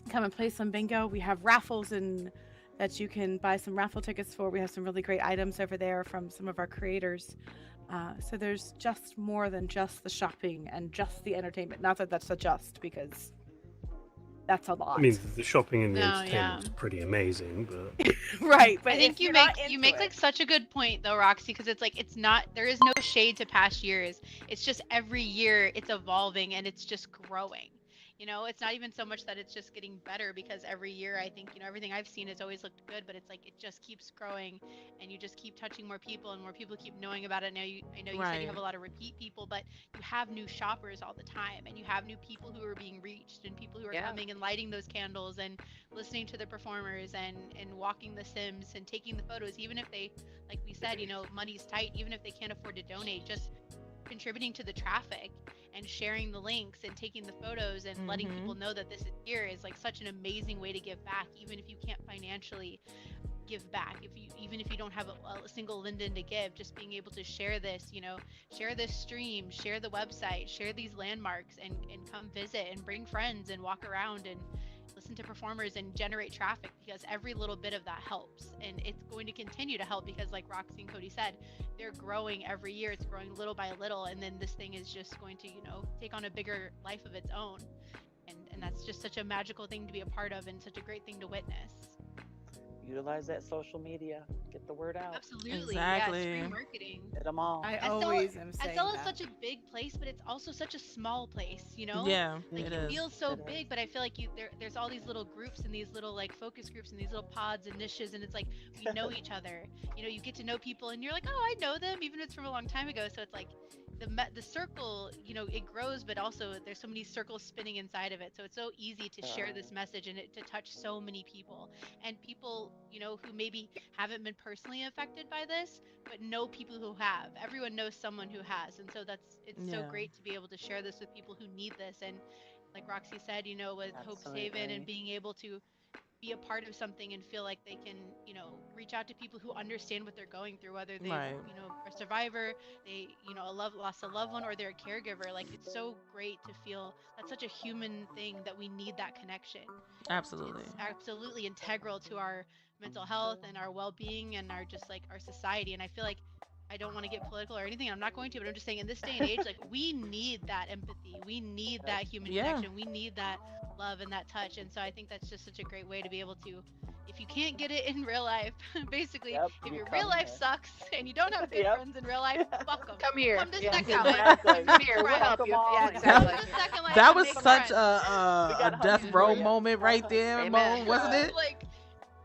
come and play some bingo. We have raffles and that you can buy some raffle tickets for. We have some really great items over there from some of our creators. So there's just more than just the shopping and just the entertainment. Not that that's a just, because that's a lot. I mean, the shopping and the No, entertainment yeah. is pretty amazing, but right, but I think if you you're make not you into make it- like such a good point though, Roxy, because it's like it's not, there is no shade to past years. It's just every year it's evolving and it's just growing. It's not even so much that it's just getting better, because every year I think, everything I've seen has always looked good, but it's like it just keeps growing and you just keep touching more people and more people keep knowing about it. I know you said Right. you have a lot of repeat people, but you have new shoppers all the time, and you have new people who are being reached and people who are coming and lighting those candles and listening to the performers and walking the Sims and taking the photos, even if they, like we said, money's tight, even if they can't afford to donate, just contributing to the traffic and sharing the links and taking the photos and letting people know that this is here is like such an amazing way to give back, even if you can't financially give back. Even if you don't have a single linden to give, just being able to share this, share this stream, share the website, share these landmarks, and come visit and bring friends and walk around and listen to performers and generate traffic, because every little bit of that helps, and it's going to continue to help because, like Roxy and Cody said, they're growing every year. It's growing little by little, and then this thing is just going to, take on a bigger life of its own, and that's just such a magical thing to be a part of and such a great thing to witness. Utilize that social media. Get the word out. Absolutely. Exactly. Yeah, it's free marketing. Get them all. I always am saying SL is that. such a big place, but it's also such a small place, Yeah, Like it it is. feels so big, but I feel like there's all these little groups and these little like focus groups and these little pods and niches, and it's like we know each other. You get to know people, and you're like, oh, I know them, even if it's from a long time ago. So it's like the circle, it grows, but also there's so many circles spinning inside of it. So it's so easy to share this message and to touch so many people, and people, who maybe haven't been personally affected by this, but know people who have. Everyone knows someone who has, and so it's so great to be able to share this with people who need this. And like Roxy said, with Hope's Haven and being able to be a part of something and feel like they can, reach out to people who understand what they're going through, whether they, Right. a survivor, they, lost a loved one, or they're a caregiver. Like, it's so great to feel that's such a human thing, that we need that connection. Absolutely. It's absolutely integral to our mental health and our well-being and our society. And I feel like, I don't want to get political or anything. I'm not going to, but I'm just saying, in this day and age, like, we need that empathy. We need that human connection. We need that love and that touch. And so I think that's just such a great way to be able to, if you can't get it in real life, basically, if your real life sucks and you don't have good friends in real life, fuck them. Come here. Come to Yeah, Second exactly. Life. Come here. We'll help you. Yeah, exactly. Come to Second Life That and was make such friends. a death row moment right there, Amen. Mo, wasn't it? Like,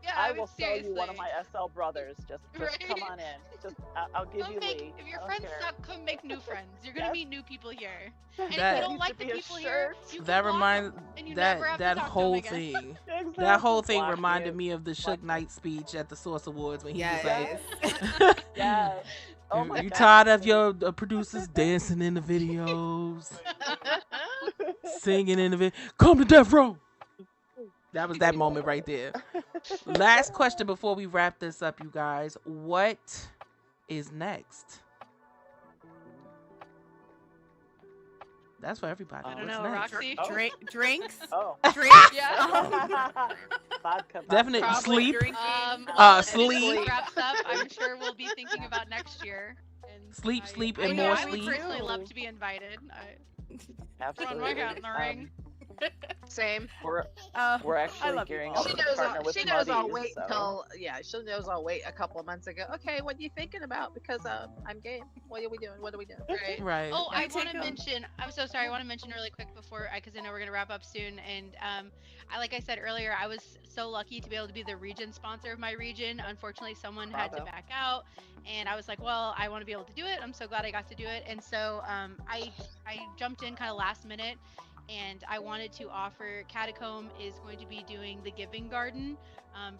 yeah, I will sell seriously. you one of my SL brothers. Just Right? come on in. Just I'll give Come you make, lead. if your I don't friends care. suck, come make new friends. You're gonna meet new people here. And That- if you don't like the people here, you That can block reminds them, and you never have that to talk whole to them again. thing. Exactly. That whole thing Block reminded you. me of the Suge Knight speech at the Source Awards when he Yes. was like, Yes. Oh my "You God. tired of your producers dancing in the videos, singing in the video? Come to death row." That was that moment right there. Last question before we wrap this up, you guys. What is next? That's for everybody. I don't What's know, next? Roxy. Drinks? Oh. Drinks? Yeah. Vodka. Definite Probably sleep. drinking. Well, if Sleep. this wraps up, I'm sure we'll be thinking about next year. And Sleep, sleep, and I know more I would sleep. personally love to be invited. Absolutely. Throw my hat in the ring. Same. We're I actually love gearing you. up She to knows. partner with She knows. I'll Muddies, wait so. until. Yeah, she knows. I'll wait a couple of months ago. Okay, what are you thinking about? Because I'm game. What are we doing? What are we doing? Right. Right. Oh, Yeah, I want take to 'em. mention. I'm so sorry. I want to mention really quick before, because I know we're gonna wrap up soon. And like I said earlier, I was so lucky to be able to be the region sponsor of my region. Unfortunately, someone had to Bravo. back out, and I was like, well, I want to be able to do it. I'm so glad I got to do it. And so I jumped in kind of last minute. And I wanted to offer, Catacomb is going to be doing the Giving Garden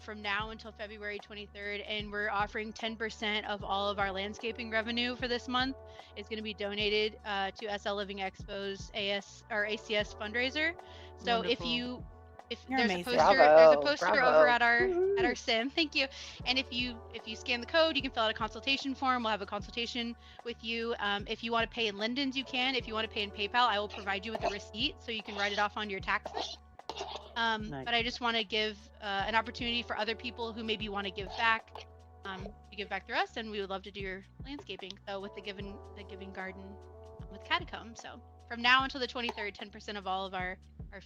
from now until February 23rd, and we're offering 10% of all of our landscaping revenue for this month is going to be donated to SL Living Expo's ACS fundraiser. So Wonderful. if You're there's amazing. a poster, Bravo, there's a poster bravo. over at our sim. Thank you. And if you scan the code, you can fill out a consultation form. We'll have a consultation with you. If you want to pay in Lindens, you can. If you want to pay in PayPal, I will provide you with a receipt so you can write it off on your taxes. Nice. But I just want to give an opportunity for other people who maybe want to give back, to give back through us, and we would love to do your landscaping. So with the Giving Garden with Catacomb. So from now until the 23rd, 10% of all of our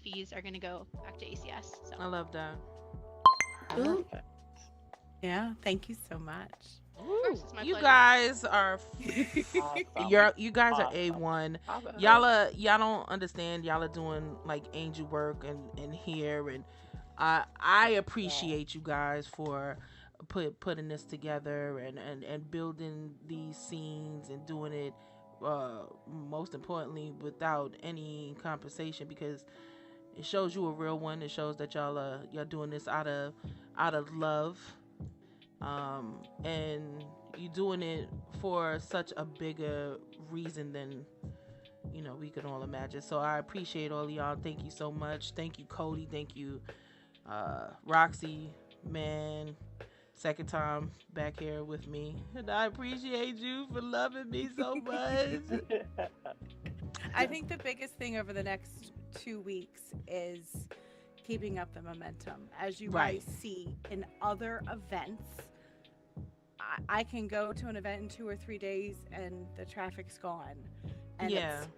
fees are going to go back to ACS. So. I love that. Ooh. Yeah, thank you so much. Of course, it's my You pleasure. guys are Awesome. you guys are Awesome. A1. Bravo. Y'all don't understand. Y'all are doing like angel work and here, and I appreciate you guys for putting this together and building these scenes and doing it most importantly without any compensation, because it shows you a real one. It shows that y'all doing this out of love, and you doing it for such a bigger reason than we could all imagine. So I appreciate all of y'all. Thank you so much. Thank you, Cody. Thank you, Roxy. Man, second time back here with me, and I appreciate you for loving me so much. I think the biggest thing over the next 2 weeks is keeping up the momentum. As you Right. guys see in other events, I can go to an event in 2 or 3 days and the traffic's gone. And Yeah. it's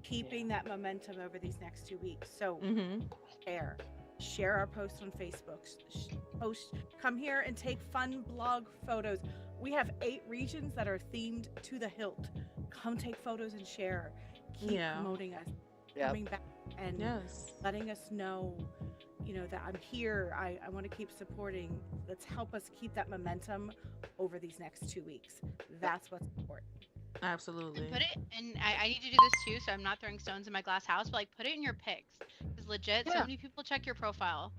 keeping that momentum over these next 2 weeks. So Mm-hmm. share our posts on Facebook. Come here and take fun blog photos. We have 8 regions that are themed to the hilt. Come take photos and share. Keep promoting us, coming back and letting us know, that I'm here. I want to keep supporting. Let's help us keep that momentum over these next 2 weeks. That's what's important. Absolutely. And put it, and I need to do this too, so I'm not throwing stones in my glass house, but like put it in your pics. Because legit, so many people check your profile.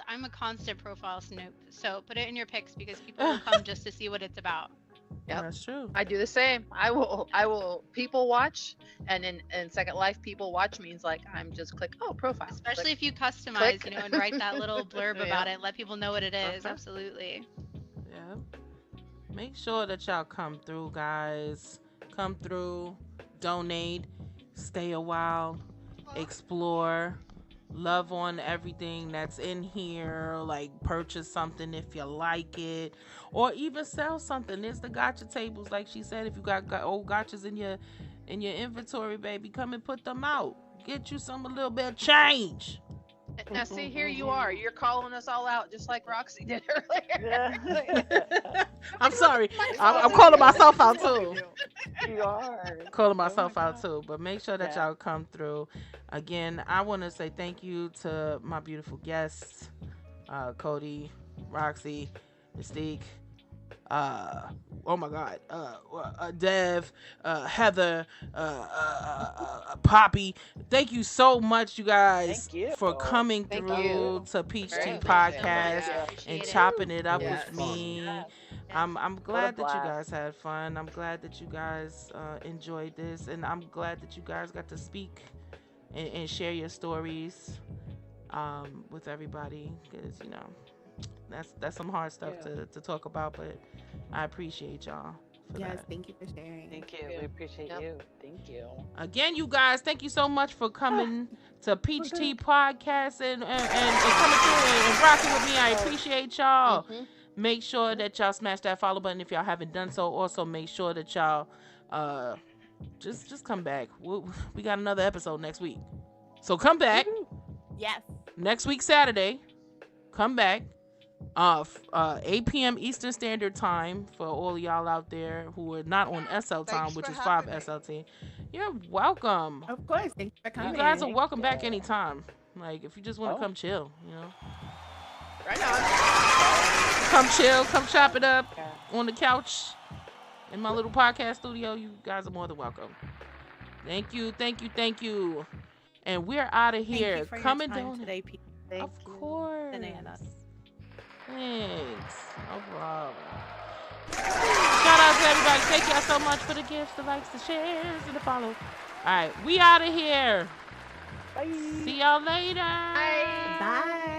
I'm a constant profile snoop, so put it in your pics because people will come just to see what it's about. Yep. That's true. I do the same. I will people watch, and in Second Life, people watch means like I'm just click profile. Especially if you customize, click. and write that little blurb about it, let people know what it is. Absolutely. Yeah. Make sure that y'all come through, guys. Come through, donate, stay a while, explore, love on everything that's in here. Like purchase something if you like it, or even sell something. There's the gotcha tables, like she said. If you got old gotchas in your inventory, baby, come and put them out. Get you a little bit of change. Now see, here you are. You're calling us all out just like Roxy did earlier. I'm sorry. I'm calling myself out too. You are. Calling myself out too. But make sure that y'all come through. Again, I want to say thank you to my beautiful guests, Cody, Roxy, Mystique, oh my God, Dev, Heather, Poppy. Thank you so much, you guys, for coming through to Peach Tea Podcast and chopping it up with me. I'm glad that you guys had fun. I'm glad that you guys enjoyed this, and I'm glad that you guys got to speak and share your stories with everybody, because that's some hard stuff to talk about, but I appreciate y'all for that. Thank you for sharing. Thank you. We appreciate you. Thank you. Again, you guys, thank you so much for coming to Peach Tea Podcast and coming through and rocking with me. I appreciate y'all. Make sure that y'all smash that follow button if y'all haven't done so. Also, make sure that y'all just come back. We got another episode next week, so come back. Yes. Next week, Saturday. Come back. 8 p.m. Eastern Standard Time for all of y'all out there who are not on SL time, which is 5 SLT. You're welcome. Of course. Thank you for coming. You guys are welcome back anytime. Like, if you just want to come chill, Right on. Come chill, come chop it up on the couch in my little podcast studio. You guys are more than welcome. Thank you, thank you, thank you. And we're out of here. Come and donate today, Pete. Of course. Bananas. Thanks. No problem. Shout out to everybody. Thank y'all so much for the gifts, the likes, the shares, and the follow. All right, we out of here. Bye. See y'all later. Bye. Bye.